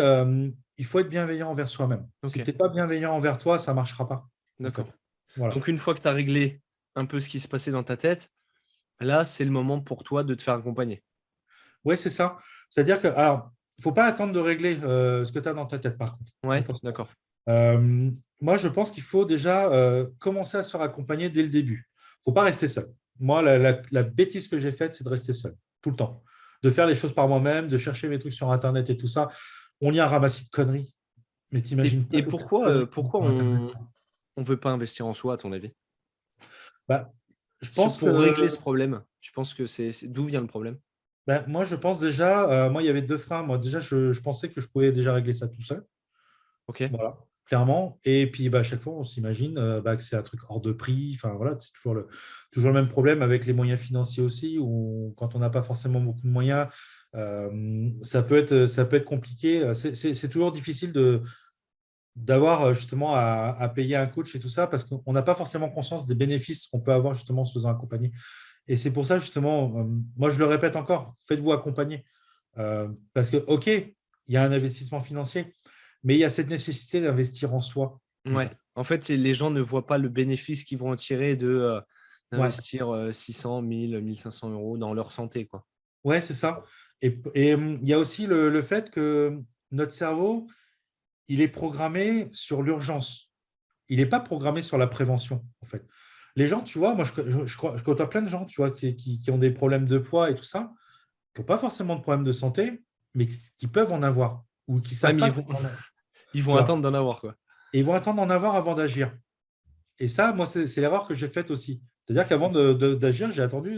il faut être bienveillant envers soi-même. Si Ok. tu n'es pas bienveillant envers toi, ça ne marchera pas, en D'accord. fait. Voilà. Donc, une fois que tu as réglé un peu ce qui se passait dans ta tête, là, c'est le moment pour toi de te faire accompagner. Oui, c'est ça. C'est-à-dire que, alors, il ne faut pas attendre de régler ce que tu as dans ta tête, par contre. Ouais, Attention. d'accord. Moi, je pense qu'il faut déjà commencer à se faire accompagner dès le début. Il ne faut pas rester seul. Moi, la bêtise que j'ai faite, c'est de rester seul, tout le temps. De faire les choses par moi-même, de chercher mes trucs sur Internet et tout ça. On y a ramassé de conneries. Mais t'imagines pas Et toutes les pourquoi, conneries qu'il y a pourquoi sur Internet. on veut pas investir en soi, à ton avis? Bah, je pense Pour régler que ce problème, tu penses que d'où vient le problème? moi, je pense déjà, moi, il y avait deux freins. Moi, déjà, je pensais que je pouvais déjà régler ça tout seul. Ok. Voilà, clairement. Et puis, bah, à chaque fois, on s'imagine que c'est un truc hors de prix. Enfin, voilà, c'est toujours le même problème avec les moyens financiers aussi, où quand on n'a pas forcément beaucoup de moyens, ça peut être compliqué. C'est toujours difficile d'avoir justement à payer un coach et tout ça, parce qu'on n'a pas forcément conscience des bénéfices qu'on peut avoir justement en se faisant accompagner. Et c'est pour ça, justement, moi, je le répète encore, faites-vous accompagner. Parce que, OK, il y a un investissement financier, mais il y a cette nécessité d'investir en soi, en Ouais. fait. En fait, les gens ne voient pas le bénéfice qu'ils vont en tirer Ouais, d'investir 600, 1000, 1500 euros dans leur santé, quoi. ouais, c'est ça. Et il y a aussi le fait que notre cerveau, il est programmé sur l'urgence. Il n'est pas programmé sur la prévention, en fait. Les gens, tu vois, moi, je côtoie plein de gens, tu vois, qui ont des problèmes de poids et tout ça, qui n'ont pas forcément de problèmes de santé, mais qui peuvent en avoir, ou qui ne Ouais, savent mais pas qu'ils en ont. ils Tu vont vois. attendre d'en avoir, quoi. Et ils vont attendre d'en avoir avant d'agir. Et ça, moi, c'est l'erreur que j'ai faite aussi. C'est-à-dire qu'avant d'agir, j'ai attendu.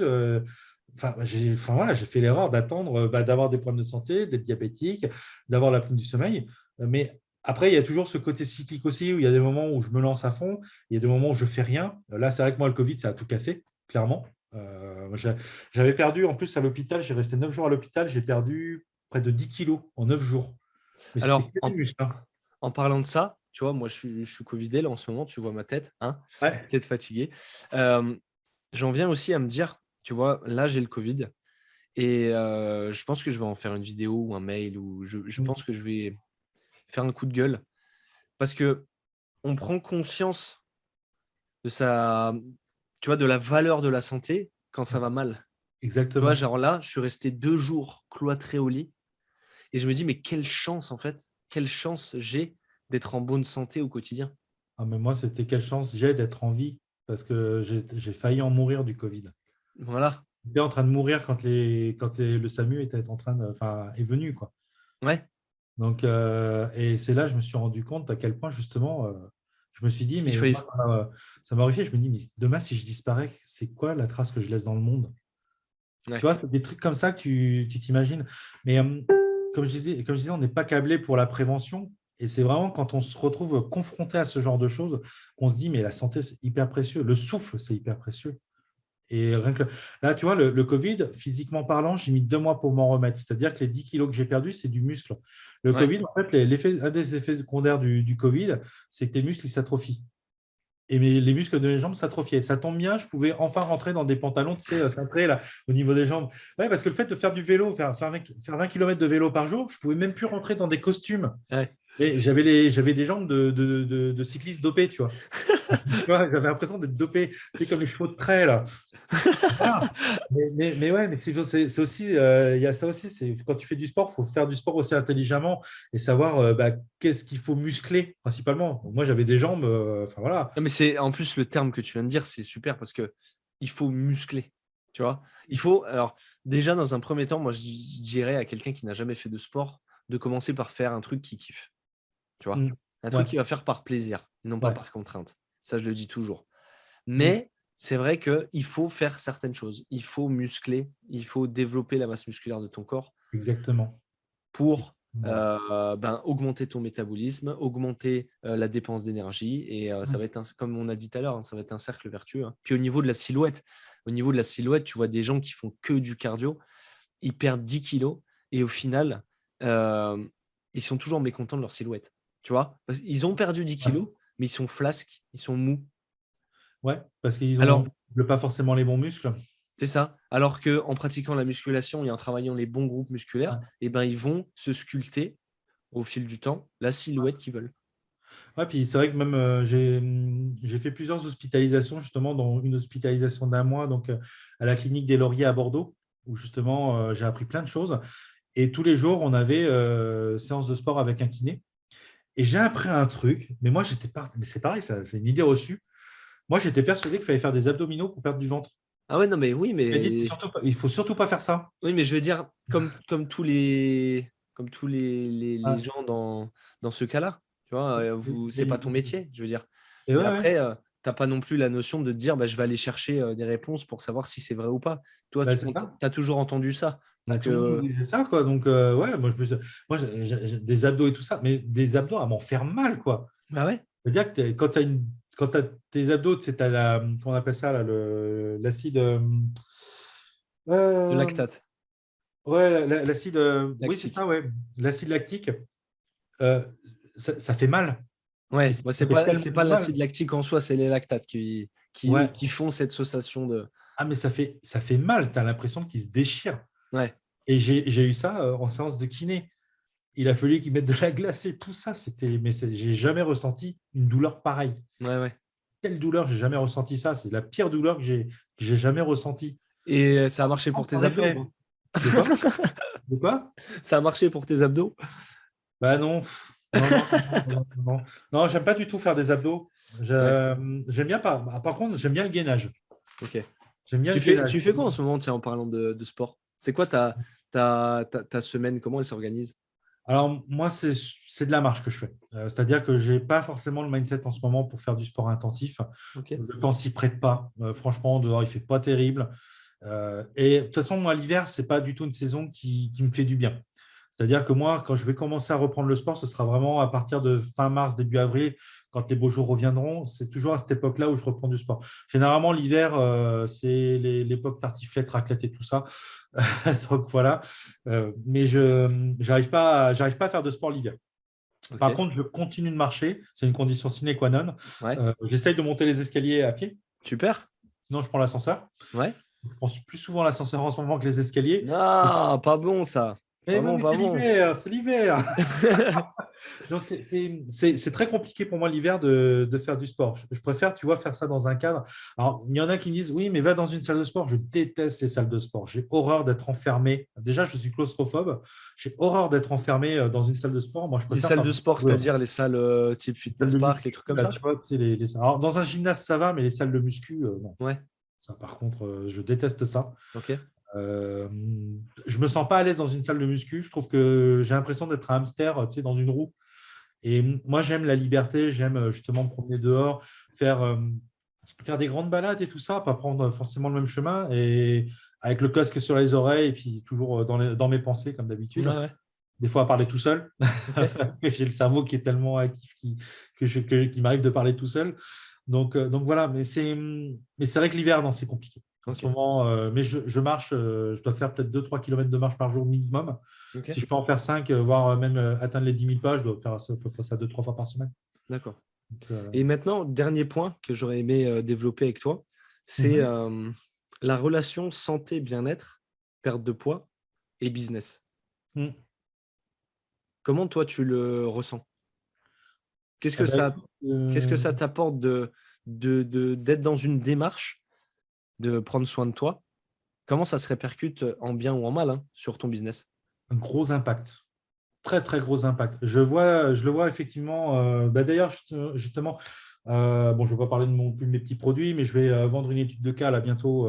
Voilà, j'ai fait l'erreur d'attendre d'avoir des problèmes de santé, d'être diabétique, d'avoir l'apnée du sommeil. Mais après, il y a toujours ce côté cyclique aussi, où il y a des moments où je me lance à fond, il y a des moments où je ne fais rien. Là, c'est vrai que moi, le Covid, ça a tout cassé, clairement. J'avais perdu, en plus, à l'hôpital, j'ai resté 9 jours à l'hôpital, j'ai perdu près de 10 kilos en 9 jours. Mais c'était Alors, que des muscles, hein. en parlant de ça, tu vois, moi, je suis Covidé, là, en ce moment, tu vois ma tête, hein, Ouais. tête fatiguée. Euh, J'en viens aussi à me dire, tu vois, là, j'ai le Covid et je pense que je vais en faire une vidéo ou un mail ou je pense que je vais faire un coup de gueule parce que on prend conscience de tu vois, de la valeur de la santé quand ça va mal. Tu vois, Exactement. genre là, je suis resté 2 jours cloîtré au lit Et je me dis, mais quelle chance, en fait, quelle chance j'ai d'être en bonne santé au quotidien. Ah, mais moi, c'était quelle chance j'ai d'être en vie parce que j'ai failli en mourir du Covid. Voilà. J'étais en train de mourir le SAMU était en train est venu, quoi. Ouais, Donc, et c'est là que je me suis rendu compte à quel point, justement, je me suis dit, il mais fallait. moi, ça m'a horrifié. Je me dis, mais demain, si je disparais, c'est quoi la trace que je laisse dans le monde? Tu Ouais, vois, c'est des trucs comme ça que tu t'imagines. Mais comme je disais, on n'est pas câblé pour la prévention. Et c'est vraiment quand on se retrouve confronté à ce genre de choses qu'on se dit, mais la santé, c'est hyper précieux. Le souffle, c'est hyper précieux. Et rien que là, tu vois, le Covid, physiquement parlant, j'ai mis 2 mois pour m'en remettre. C'est-à-dire que les 10 kilos que j'ai perdus, c'est du muscle. Le ouais. Covid, en fait, un des effets secondaires du Covid, c'est que tes muscles ils s'atrophient. Et les muscles de mes jambes s'atrophiaient. Ça tombe bien, je pouvais enfin rentrer dans des pantalons, tu sais, cintrés là, au niveau des jambes. Ouais, parce que le fait de faire du vélo, faire 20 km de vélo par jour, je pouvais même plus rentrer dans des costumes. Ouais. Et j'avais des jambes de cycliste dopé, tu vois. Tu vois, j'avais l'impression d'être dopé. C'est comme les chevaux de trait, là. Voilà. Mais ouais, mais c'est aussi, il y a ça aussi, c'est quand tu fais du sport, il faut faire du sport aussi intelligemment et savoir qu'est-ce qu'il faut muscler principalement. Moi, j'avais des jambes, enfin voilà. Non, mais c'est en plus le terme que tu viens de dire, c'est super parce que il faut muscler. Tu vois, il faut. Alors, déjà, dans un premier temps, moi, je dirais à quelqu'un qui n'a jamais fait de sport de commencer par faire un truc qu'il kiffe. Tu vois, Mm. un Ouais, truc qu'il va faire par plaisir et non pas ouais. par contrainte. Ça, je le dis toujours. Mm. Mais c'est vrai qu'il faut faire certaines choses. Il faut muscler, il faut développer la masse musculaire de ton corps Exactement. pour Bon. augmenter ton métabolisme, augmenter la dépense d'énergie. Et ça Mm. va être, comme on a dit tout à l'heure, hein, ça va être un cercle vertueux. Hein. Puis au niveau de la silhouette, tu vois des gens qui font que du cardio, ils perdent 10 kilos et au final, euh, ils sont toujours mécontents de leur silhouette. Tu vois, ils ont perdu 10 Ouais. kilos, mais ils sont flasques, ils sont mous. Ouais, parce qu'ils ont Alors, pas forcément les bons muscles. c'est ça. Alors qu'en pratiquant la musculation et en travaillant les bons groupes musculaires, Ouais. eh ben, ils vont se sculpter au fil du temps la silhouette qu'ils veulent. Ouais, puis c'est vrai que même j'ai fait plusieurs hospitalisations, justement, dont une hospitalisation d'1 mois donc, à la clinique des Lauriers à Bordeaux, où justement j'ai appris plein de choses. Et tous les jours, on avait séance de sport avec un kiné. Et j'ai appris un truc, mais moi, j'étais pas. Mais c'est pareil, c'est une idée reçue. Moi, j'étais persuadé qu'il fallait faire des abdominaux pour perdre du ventre. Ah ouais, non, mais oui, Il m'a dit, mais il faut surtout pas faire ça. oui, mais je veux dire, comme tous les Ouais. gens dans ce cas-là, tu vois, c'est pas ton métier, je veux dire. Et Mais ouais, ouais. après, t'as pas non plus la notion de te dire, bah, je vais aller chercher des réponses pour savoir si c'est vrai ou pas. Toi, Bah, tu c'est ça. as toujours entendu ça. Bah, Donc, tout le monde me disait ça, quoi. Donc, ouais, moi, j'ai des abdos et tout ça, mais des abdos à m'en faire mal, quoi. bah ouais, C'est-à-dire que quand tu as tes abdos, tu sais, comment on appelle ça, là, l'acide. le Euh, lactate, ouais, l'acide. Oui, c'est lactique. ça, ouais. L'acide lactique, euh, ça fait mal. Mais Ouais, ça bah, c'est fait pas, tellement c'est pas l'acide mal. lactique en soi, c'est les lactates qui Ouais. font cette sensation de. Ah, mais ça fait mal. Tu as l'impression qu'il se déchire. Ouais, Et j'ai eu ça en séance de kiné. Il a fallu qu'ils mettent de la glace et tout ça. J'ai jamais ressenti une douleur pareille. ouais, ouais. Telle douleur, j'ai jamais ressenti ça. C'est la pire douleur que j'ai jamais ressentie. Et ça a marché pour tes En abdos, effet. non? De quoi? De quoi? Ça a marché pour tes abdos? Bah non. Non, non, non, non, non. Non, j'aime pas du tout faire des abdos. Ouais, J'aime bien pas. Bah, par contre, j'aime bien le gainage. ok. J'aime bien Tu le fais, gainage. tu fais quoi en ce moment, tiens, en parlant de sport? C'est quoi ta semaine? Comment elle s'organise? Alors, moi, c'est de la marche que je fais. C'est-à-dire que je n'ai pas forcément le mindset en ce moment pour faire du sport intensif. Ok. Le temps s'y prête pas. Franchement, dehors, il fait pas terrible. Et de toute façon, moi, l'hiver, c'est pas du tout une saison qui me fait du bien. C'est-à-dire que moi, quand je vais commencer à reprendre le sport, ce sera vraiment à partir de fin mars, début avril, quand les beaux jours reviendront. C'est toujours à cette époque-là où je reprends du sport. Généralement, l'hiver, c'est l'époque tartiflette, raclette et tout ça. Donc voilà. Mais je n'arrive pas à faire de sport l'hiver. Par Ok. contre, je continue de marcher. C'est une condition sine qua non. Ouais. J'essaye de monter les escaliers à pied. Super. Sinon, je prends l'ascenseur. Ouais. Je prends plus souvent l'ascenseur en ce moment que les escaliers. Non, pas bon ça. Mais Pas oui, bon, mais pas c'est bon. l'hiver, c'est l'hiver. Donc, c'est très compliqué pour moi l'hiver de faire du sport. Je préfère, tu vois, faire ça dans un cadre. Alors, il y en a qui me disent, oui, mais va dans une salle de sport. Je déteste les salles de sport. J'ai horreur d'être enfermé. Déjà, je suis claustrophobe. J'ai horreur d'être enfermé dans une salle de sport. Moi, je Les préfère salles faire de du sport sport, dehors. c'est-à-dire les salles type Les salles fitness de park, les muscu, trucs comme là, ça? tu vois, tu sais, Alors, dans un gymnase, ça va, mais les salles de muscu, non. Ouais, Ça, par contre, je déteste ça. ok. Euh, je me sens pas à l'aise dans une salle de muscu. Je trouve que j'ai l'impression d'être un hamster, tu sais, dans une roue. Et moi, j'aime la liberté. J'aime justement me promener dehors, faire, euh, faire des grandes balades et tout ça, pas prendre forcément le même chemin et avec le casque sur les oreilles et puis toujours dans mes pensées comme Ouais, d'habitude. ouais, Des fois à parler tout seul ok. parce que j'ai le cerveau qui est tellement actif qui m'arrive de parler tout seul. Donc voilà, mais c'est vrai que l'hiver, non, c'est compliqué. En ce Ok, moment, mais je marche, je dois faire peut-être 2-3 km de marche par jour minimum. ok, Si je peux en faire 5, voire même atteindre les 10 000 pas, je dois faire à peu près ça 2-3 fois par semaine. d'accord. Donc, Et maintenant, dernier point que j'aurais aimé développer avec toi, c'est mhm. la relation santé-bien-être, perte de poids et business. Mhm. Comment toi tu le ressens? Qu'est-ce Ah que bah, ça, écoute, qu'est-ce que ça t'apporte d'être dans une démarche, de prendre soin de toi? Comment ça se répercute en bien ou en mal hein, sur ton business? un gros impact. Très, très gros impact. Je le vois effectivement. D'ailleurs, justement, bon, je ne vais pas parler de mes petits produits, mais je vais vendre une étude de cas là bientôt,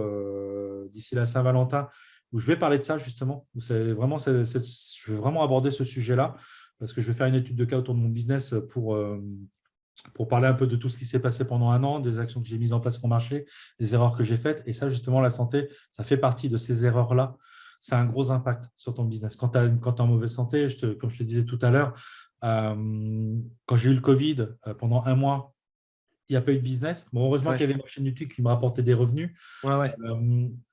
d'ici la Saint-Valentin, où je vais parler de ça justement. Où je vais vraiment aborder ce sujet-là, parce que je vais faire une étude de cas autour de mon business pour parler un peu de tout ce qui s'est passé pendant un an, des actions que j'ai mises en place qui ont marché, des erreurs que j'ai faites. Et ça, justement, la santé, ça fait partie de ces erreurs-là. Ça a un gros impact sur ton business. Quand tu es en mauvaise santé, comme je te disais tout à l'heure, quand j'ai eu le Covid, pendant un mois, il n'y a pas eu de business. Bon, heureusement Ouais, qu'il y avait ma chaîne YouTube qui me rapportait des revenus. ouais, ouais.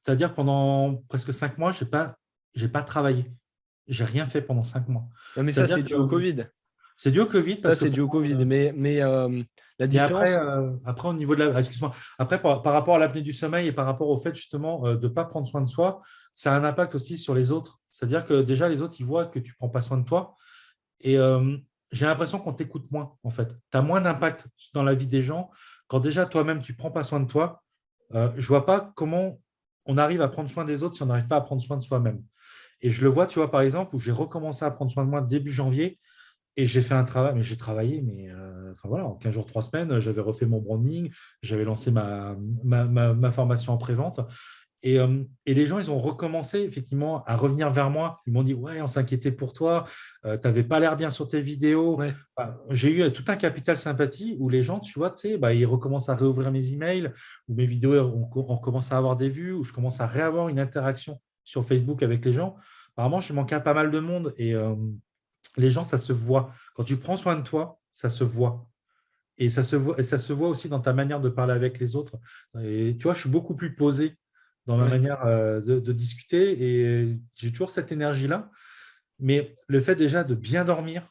C'est-à-dire que pendant presque 5 mois, j'ai pas travaillé. J'ai rien fait pendant 5 mois. Non, mais ça, C'est-à-dire c'est que dû au Covid. c'est dû au Covid Ça, parce que c'est dû au Covid. Mais la mais après, différence, au niveau de la, excuse-moi, après par rapport à l'apnée du sommeil et par rapport au fait justement de ne pas prendre soin de soi, ça a un impact aussi sur les autres. C'est-à-dire que déjà les autres ils voient que tu ne prends pas soin de toi et j'ai l'impression qu'on t'écoute moins en fait. Tu as moins d'impact dans la vie des gens quand déjà toi-même tu ne prends pas soin de toi. Je ne vois pas comment on arrive à prendre soin des autres si on n'arrive pas à prendre soin de soi-même. Et je le vois, tu vois, par exemple, où j'ai recommencé à prendre soin de moi début janvier. Et j'ai fait un travail, mais j'ai travaillé, mais enfin voilà, en 15 jours, 3 semaines, j'avais refait mon branding, j'avais lancé ma formation en pré-vente. Et les gens, ils ont recommencé effectivement à revenir vers moi. Ils m'ont dit, ouais, on s'inquiétait pour toi, tu n'avais pas l'air bien sur tes vidéos. ouais. Enfin, j'ai eu tout un capital sympathie où les gens, tu vois, tu sais, bah, ils recommencent à réouvrir mes emails, où mes vidéos, on recommence à avoir des vues, où je commence à réavoir une interaction sur Facebook avec les gens. Apparemment, je manquais à pas mal de monde. Et les gens, ça se voit. Quand tu prends soin de toi, ça se voit. Et ça se voit aussi dans ta manière de parler avec les autres. Et tu vois, je suis beaucoup plus posé dans ma Ouais. manière de discuter et j'ai toujours cette énergie-là. Mais le fait déjà de bien dormir,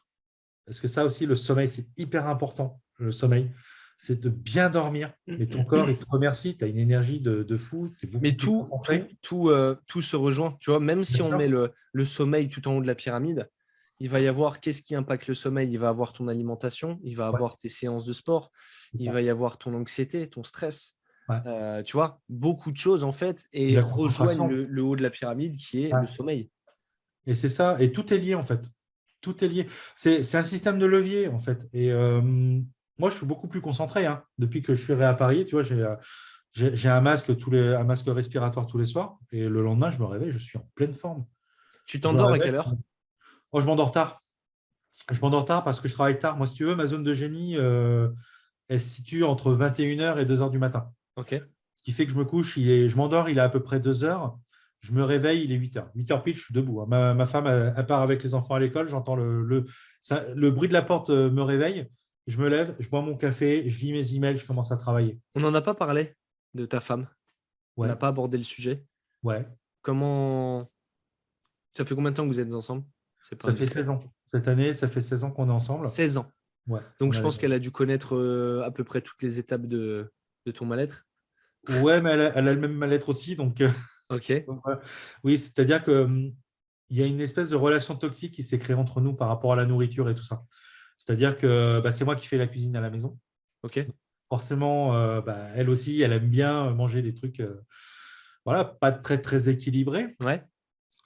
parce que ça aussi, le sommeil, c'est hyper important. Le sommeil, c'est de bien dormir. Mais ton corps, il te remercie. Tu as une énergie de fou. Tu es beaucoup Mais plus concentré. tout se rejoint. Tu vois, même Bien si on met sûr. le sommeil tout en haut de la pyramide, il va y avoir qu'est-ce qui impacte le sommeil? Il va avoir ton alimentation, il va Ouais, avoir tes séances de sport, c'est il ça. va y avoir ton anxiété, ton stress. Ouais. Tu vois, beaucoup de choses en fait Et et la rejoignent concentration. le haut de la pyramide qui est le Ouais. sommeil. Et c'est ça, et tout est lié en fait. Tout est lié. C'est un système de levier en fait. Et moi, je suis beaucoup plus concentré hein. Depuis que je suis réappareillé. Tu vois, j'ai un masque respiratoire tous les soirs. Et le lendemain, je me réveille, je suis en pleine forme. Tu Je me t'endors à réveille. quelle heure? Oh, je m'endors tard. Je m'endors tard parce que je travaille tard. Moi, si tu veux, ma zone de génie, elle se situe entre 21 h et 2 h du matin. Ok. Ce qui fait que je me couche, je m'endors, il est à peu près 2 heures. Je me réveille, il est 8 heures. 8 heures pile, je suis debout, hein. Ma femme, elle part avec les enfants à l'école. J'entends le bruit de la porte me réveille. Je me lève, je bois mon café, je lis mes emails, je commence à travailler. On n'en a pas parlé de ta femme. On n'a Ouais, pas abordé le sujet. ouais. Comment ça fait combien de temps que vous êtes ensemble? C'est pas Ça fait indiscret. 16 ans. Cette année, ça fait 16 ans qu'on est ensemble. 16 ans. Ouais, Donc on je a... pense qu'elle a dû connaître à peu près toutes les étapes de ton mal-être. Ouais, mais elle a le même mal-être aussi. Donc, Ok. donc, ouais. Oui, c'est-à-dire que il y a une espèce de relation toxique qui s'est créée entre nous par rapport à la nourriture et tout ça. C'est-à-dire que c'est moi qui fais la cuisine à la maison. Ok. Forcément, elle aussi, elle aime bien manger des trucs voilà, pas très, très équilibrés, Ouais.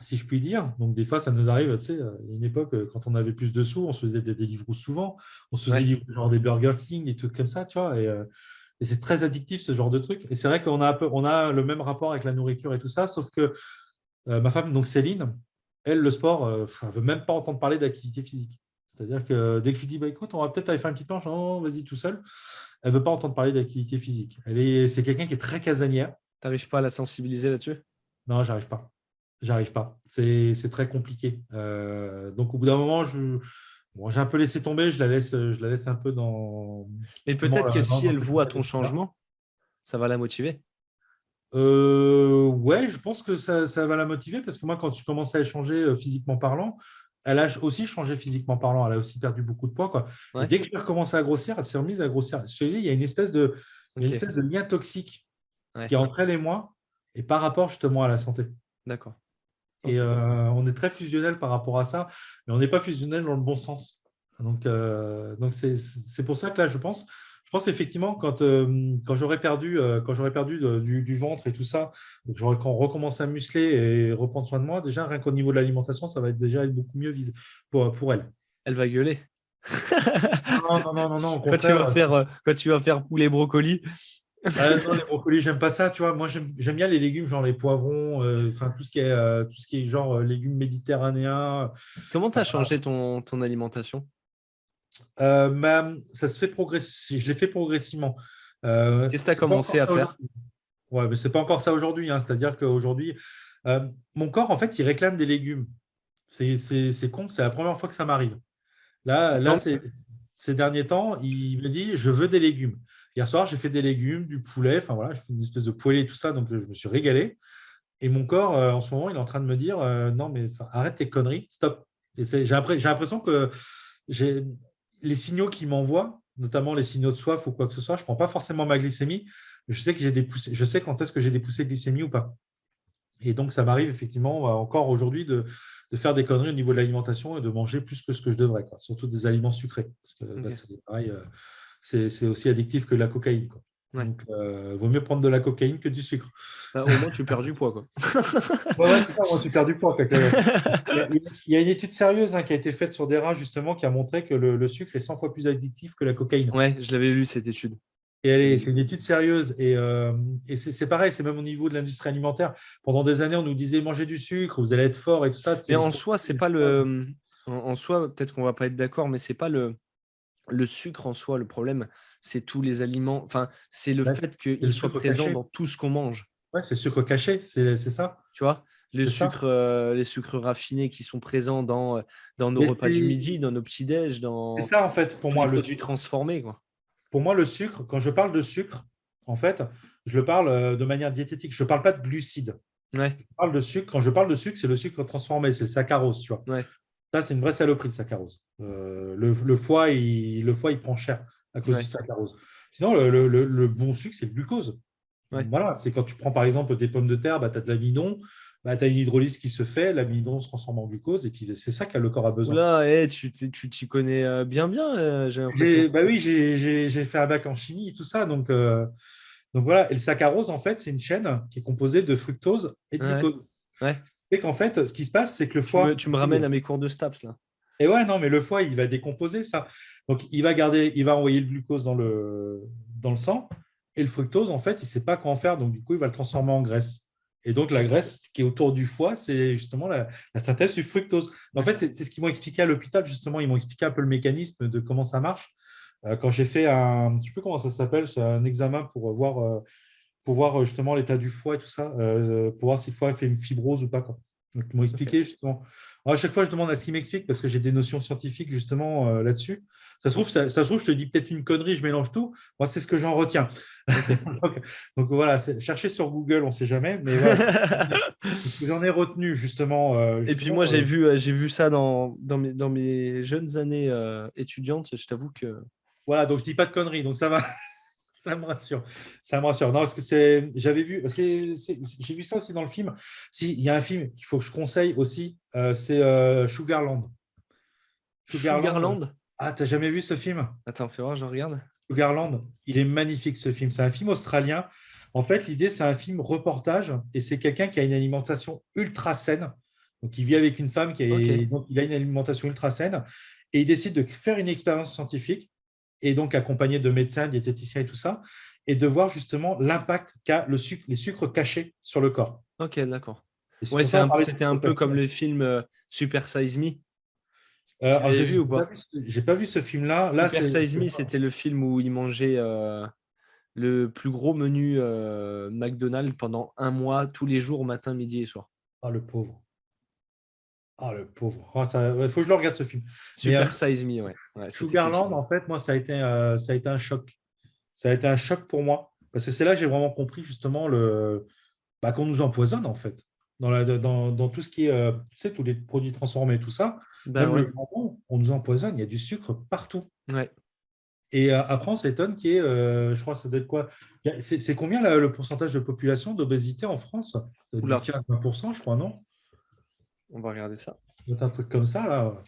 si je puis dire. Donc, des fois, ça nous arrive, tu sais, il y a une époque, quand on avait plus de sous, on se faisait des Deliveroo souvent. On se faisait Ouais. livrer genre des Burger King, des trucs comme ça, tu vois. Et c'est très addictif, ce genre de truc. Et c'est vrai qu'on a, on a le même rapport avec la nourriture et tout ça, sauf que ma femme, donc Céline, elle, le sport, elle ne veut même pas entendre parler d'activité physique. C'est-à-dire que dès que je lui dis, bah, écoute, on va peut-être aller faire un petit planche, non, vas-y tout seul, elle ne veut pas entendre parler d'activité physique. C'est quelqu'un qui est très casanière. T'arrives pas à la sensibiliser là-dessus? Non, j'arrive pas. J'arrive pas. C'est très compliqué. Donc, au bout d'un moment, bon, j'ai un peu laissé tomber. Je la laisse un peu dans, Mais justement, peut-être que si dans elle cette voit phase ton là. changement, ça va la motiver. Ouais, je pense que ça va la motiver parce que moi, quand je commençais à échanger physiquement parlant, elle a aussi changé physiquement parlant. Elle a aussi perdu beaucoup de poids, quoi. Et Ouais. dès que j'ai recommencé à grossir, elle s'est remise à grossir. Je te dis, il y a une Ok. espèce de lien toxique qui est Ouais. entre elle et moi et par rapport justement à la santé. D'accord. Et Ok. on est très fusionnel par rapport à ça, mais on n'est pas fusionnel dans le bon sens. Donc c'est pour ça que là, je pense effectivement, quand j'aurais perdu du ventre et tout ça, que j'aurais recommencé à muscler et reprendre soin de moi, déjà, rien qu'au niveau de l'alimentation, ça va déjà être beaucoup mieux pour elle. Elle va gueuler. Non, non, non, non, non, au Quand tu contraire. vas faire, quand tu vas faire poulet brocoli. Non, les brocolis, j'aime pas ça, tu vois. Moi, j'aime bien les légumes, genre les poivrons, enfin tout ce qui est genre légumes méditerranéens. Comment tu as changé ton alimentation? Ça se fait je l'ai fait progressivement. Qu'est-ce que tu as C'est pas commencé encore à ça faire? aujourd'hui. Ouais, mais c'est pas encore ça aujourd'hui, hein. C'est-à-dire qu'aujourd'hui, mon corps, en fait, il réclame des légumes. C'est con, c'est la première fois que ça m'arrive. Là, Tant mieux. ces derniers temps, il me dit, je veux des légumes. Hier soir, j'ai fait des légumes, du poulet, enfin voilà, je fais une espèce de poêlée et tout ça, donc je me suis régalé. Et mon corps, en ce moment, il est en train de me dire, non, mais enfin, arrête tes conneries, stop. Et j'ai l'impression que j'ai les signaux qu'il m'envoie, notamment les signaux de soif ou quoi que ce soit, je ne prends pas forcément ma glycémie, mais je sais que j'ai des poussées, je sais quand est-ce que j'ai des poussées de glycémie ou pas. Et donc, ça m'arrive effectivement encore aujourd'hui de faire des conneries au niveau de l'alimentation et de manger plus que ce que je devrais, quoi. Surtout des aliments sucrés. Parce que Ok. c'est pareil, c'est aussi addictif que la cocaïne, quoi. Ouais. Donc, vaut mieux prendre de la cocaïne que du sucre. Bah, au moins, tu perds du poids, quoi. Ouais, ouais, c'est ça, moi, tu perds du poids. Il y a une étude sérieuse, hein, qui a été faite sur des rats, justement, qui a montré que le sucre est 100 fois plus addictif que la cocaïne. Ouais, je l'avais lu cette étude. Et Je l'avais c'est lu. une étude sérieuse. Et c'est pareil, c'est même au niveau de l'industrie alimentaire. Pendant des années, on nous disait mangez du sucre, vous allez être fort et tout ça. Mais C'est en pour soi, c'est pas le. En soi, peut-être qu'on va pas être d'accord, mais c'est pas le sucre en soi le problème. C'est tous les aliments. Enfin, c'est le Là, fait c'est le qu'il soit sucre présent caché. dans tout ce qu'on mange. Ouais, c'est sucre caché, c'est ça. Tu vois, C'est ça. les sucres raffinés qui sont présents dans nos Mais repas du midi, dans nos petits-déj, c'est dans ça, en fait, pour tous les moi, le produits sucre. transformés, quoi. Pour moi, le sucre, quand je parle de sucre, en fait, je le parle de manière diététique. Je ne parle pas de glucides. Ouais, Je parle de sucre. Quand je parle de sucre, c'est le sucre transformé, c'est le saccharose, tu vois. ouais, Ça, c'est une vraie saloperie, le saccharose. Le foie, il prend cher à cause du ouais, saccharose. Sinon, le bon sucre, c'est le glucose. ouais. Voilà, c'est quand tu prends par exemple des pommes de terre, bah, tu as de l'amidon, bah, tu as une hydrolyse qui se fait, l'amidon se transforme en glucose, et puis c'est ça que le corps a besoin. Oula, tu t'y connais bien, bien, j'ai l'impression. Bah oui, j'ai fait un bac en chimie et tout ça. Donc voilà, et le saccharose, en fait, c'est une chaîne qui est composée de fructose et de Ouais, glucose. ouais. Et qu'en fait, ce qui se passe, c'est que le Tu me, foie, tu me ramènes à mes cours de STAPS, là. et ouais, non, mais le foie, il va décomposer ça. Donc, il va envoyer le glucose dans le sang. Et le fructose, en fait, il ne sait pas quoi en faire. Donc, du coup, il va le transformer en graisse. Et donc, la graisse qui est autour du foie, c'est justement la synthèse du fructose. En fait, D'accord. c'est ce qu'ils m'ont expliqué à l'hôpital, justement. Ils m'ont expliqué un peu le mécanisme de comment ça marche. Quand j'ai fait je ne sais plus comment ça s'appelle, c'est un examen pour voir justement l'état du foie et tout ça, pour voir si le foie fait une fibrose ou pas, quoi. Donc, ils m'ont Ok. expliqué justement. Alors, à chaque fois, je demande à ce qu'ils m'expliquent parce que j'ai des notions scientifiques justement là-dessus. Ça se trouve, je te dis peut-être une connerie, je mélange tout. Moi, c'est ce que j'en retiens. Ok. Donc, voilà, chercher sur Google, on ne sait jamais. Mais voilà, c'est ce que j'en ai retenu justement. Et puis Justement moi, j'ai vu ça dans mes jeunes années étudiantes. Je t'avoue que voilà, donc je ne dis pas de conneries, donc ça va. Ça me rassure. Ça me rassure. Non, parce que j'ai vu ça aussi dans le film. Si, il y a un film qu'il faut que je conseille aussi, c'est Sugarland. Sugarland. Sugarland? Ah, t'as jamais vu ce film? Attends, fais voir, je regarde. Sugarland. Il est magnifique ce film. C'est un film australien. En fait, l'idée, c'est un film reportage et c'est quelqu'un qui a une alimentation ultra saine. Donc, il vit avec une femme Ok, donc, il a une alimentation ultra saine et il décide de faire une expérience scientifique et donc accompagné de médecins, diététiciens et tout ça, et de voir justement l'impact qu'a les sucres cachés sur le corps. ok, d'accord. Et c'est Ouais, pour ça qu'on parlait de c'était un sucres peu comme cachés. le film Super Size Me. Tu Alors, l'avais vu ou pas? j'ai pas vu ce film-là. Là, Super Size Me, c'était le film où il mangeait le plus gros menu McDonald's pendant un mois, tous les jours, matin, midi et soir. Ah, le pauvre. Ah, le pauvre. Ah, ça, faut que je le regarde ce film. Mais Super Size Me, ouais. Ouais, c'était quelque Sugarland, chose. en fait, moi, ça a été un choc. Ça a été un choc pour moi. Parce que c'est là que j'ai vraiment compris justement qu'on nous empoisonne, en fait. Dans tout ce qui est, tu sais, tous les produits transformés et tout ça, Ben même ouais, le jambon, on nous empoisonne. Il y a du sucre partout. ouais. Et après, on s'étonne qu'il y ait, je crois, ça doit être quoi? C'est combien le pourcentage de population d'obésité en France? Ça doit être du Oula, 15-20%, je crois, non? on va regarder ça. Ça doit être un truc comme ça, là.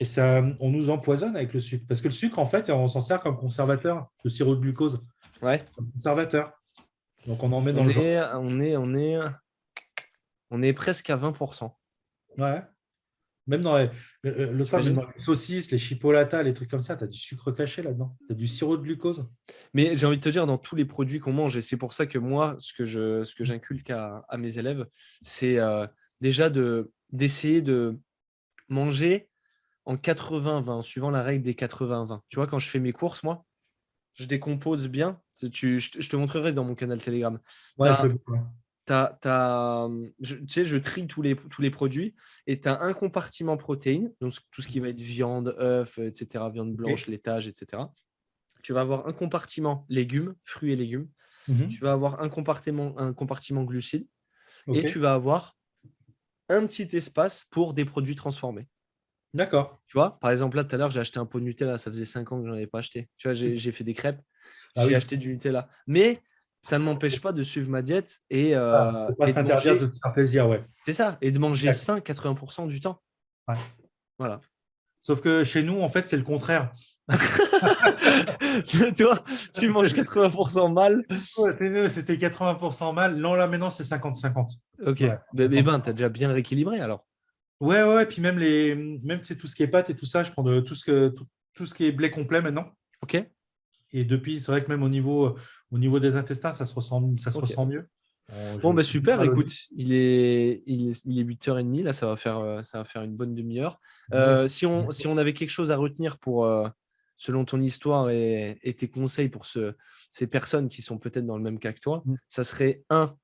Et ça, on nous empoisonne avec le sucre. Parce que le sucre, en fait, on s'en sert comme conservateur, le sirop de glucose, Ouais. comme conservateur. Donc, on en met dans On le jambon. est, on est, on est, on est presque à 20%. Ouais. Même dans l'autre fois, même T'imagines? dans les saucisses, les chipolatas, les trucs comme ça, tu as du sucre caché là-dedans. Tu as du sirop de glucose. Mais j'ai envie de te dire, dans tous les produits qu'on mange, et c'est pour ça que moi, ce que j'inculque à mes élèves, c'est déjà d'essayer de manger en 80-20, suivant la règle des 80-20. Tu vois, quand je fais mes courses, moi, je décompose bien. Je te montrerai dans mon canal Telegram. Tu Ouais, je as, veux bien. tu sais, je trie tous les produits et tu as un compartiment protéines, donc tout ce qui va être viande, œufs, etc., viande blanche, Ok. laitage, etc. Tu vas avoir un compartiment légumes, fruits et légumes. Mhm. Tu vas avoir un compartiment glucides et Ok. tu vas avoir un petit espace pour des produits transformés. D'accord. Tu vois, par exemple, là, tout à l'heure, j'ai acheté un pot de Nutella. Ça faisait 5 ans que je n'en avais pas acheté. Tu vois, j'ai fait des crêpes. Ah J'ai oui. acheté du Nutella. Mais ça ne m'empêche pas de suivre ma diète Ah, faut pas et de s'interdire de manger. se faire plaisir, ouais. C'est ça. Et de manger Exact. sain 80% du temps. Ouais. Voilà. Sauf que chez nous, en fait, c'est le contraire. Toi, tu manges 80% mal. Ouais, c'était 80% mal. Non, là, maintenant, c'est 50-50. Ok. Ouais, Eh 50. ben, tu as déjà bien rééquilibré alors. Ouais, ouais. Puis même c'est tout ce qui est pâtes et tout ça, je prends tout ce qui est blé complet maintenant. Ok. Et depuis, c'est vrai que même au niveau des intestins, ça se Ok. ressent mieux. Bon, bah J'ai plus super, mal au écoute, nez. il est 8h30, là, ça va faire une bonne demi-heure. Ouais. Si on avait quelque chose à retenir pour, selon ton histoire et tes conseils pour ces personnes qui sont peut-être dans le même cas que toi, Mm. ça serait un,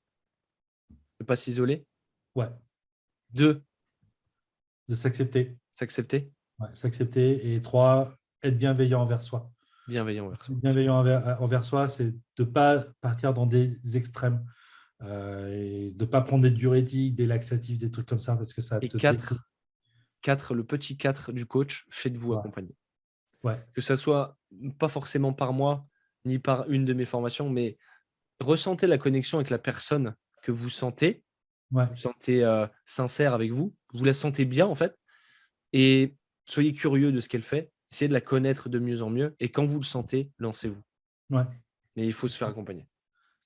ne pas s'isoler, Ouais, deux, de s'accepter. s'accepter, Ouais, s'accepter. Et trois, être bienveillant envers soi. bienveillant envers soi. Bienveillant envers soi, c'est de ne pas partir dans des extrêmes. Et de ne pas prendre des diurétiques, des laxatifs, des trucs comme ça, parce que ça Et te détruit. le petit 4 du coach, faites-vous Ouais, accompagner. ouais, Que ça soit pas forcément par moi, ni par une de mes formations, mais ressentez la connexion avec la personne que ouais, vous sentez sincère avec vous, vous la sentez bien en fait, et soyez curieux de ce qu'elle fait, essayez de la connaître de mieux en mieux, et quand vous le sentez, lancez-vous. ouais. Mais il faut se faire accompagner.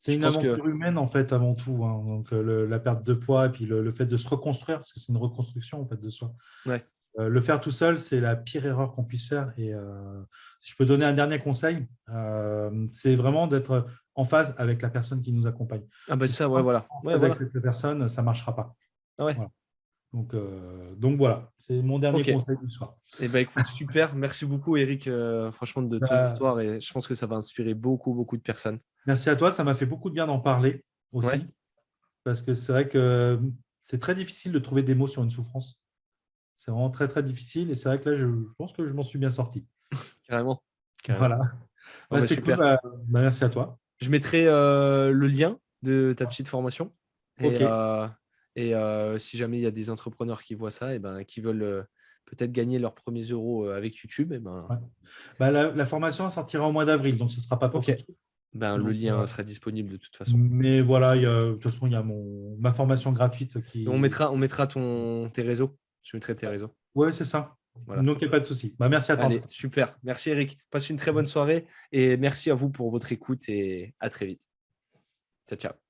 C'est Je une pense que aventure humaine, en fait, avant tout, hein. Donc, la perte de poids et puis le fait de se reconstruire, parce que c'est une reconstruction, en fait, de soi. ouais. Le faire tout seul, c'est la pire erreur qu'on puisse faire. Et si je peux donner un dernier conseil, c'est vraiment d'être en phase avec la personne qui nous accompagne. Ah bah Si tu ça, n'es ouais, pas voilà. en Ouais, phase avec voilà. cette personne, ça ne marchera pas. Ah ouais. Voilà. Donc voilà, c'est mon dernier Ok. conseil du soir. Eh ben écoute, super. Merci beaucoup, Eric, franchement, de ton Euh, histoire, et je pense que ça va inspirer beaucoup, beaucoup de personnes. Merci à toi, ça m'a fait beaucoup de bien d'en parler Ouais, aussi, parce que c'est vrai que c'est très difficile de trouver des mots sur une souffrance. C'est vraiment très, très difficile, et c'est vrai que là, je pense que je m'en suis bien sorti. carrément. Carrément. Voilà. Bon, bah, C'est cool, super. merci à toi. Je mettrai le lien de ta petite formation. Et, Ok. si jamais il y a des entrepreneurs qui voient ça, et ben, qui veulent peut-être gagner leurs premiers euros avec YouTube, et ben, Ouais. La formation sortira au mois d'avril, donc ce ne sera pas pour ok, tout de suite. Ben, le Donc, lien sera disponible de toute façon. mais voilà, de toute façon, il y a ma formation gratuite qui… On mettra tes réseaux. Je mettrai tes réseaux. Oui, c'est ça. Voilà. Donc, il n'y a pas de souci. Merci à toi. Allez, super. Merci Eric. Passe une très bonne soirée et merci à vous pour votre écoute et à très vite. Ciao, ciao.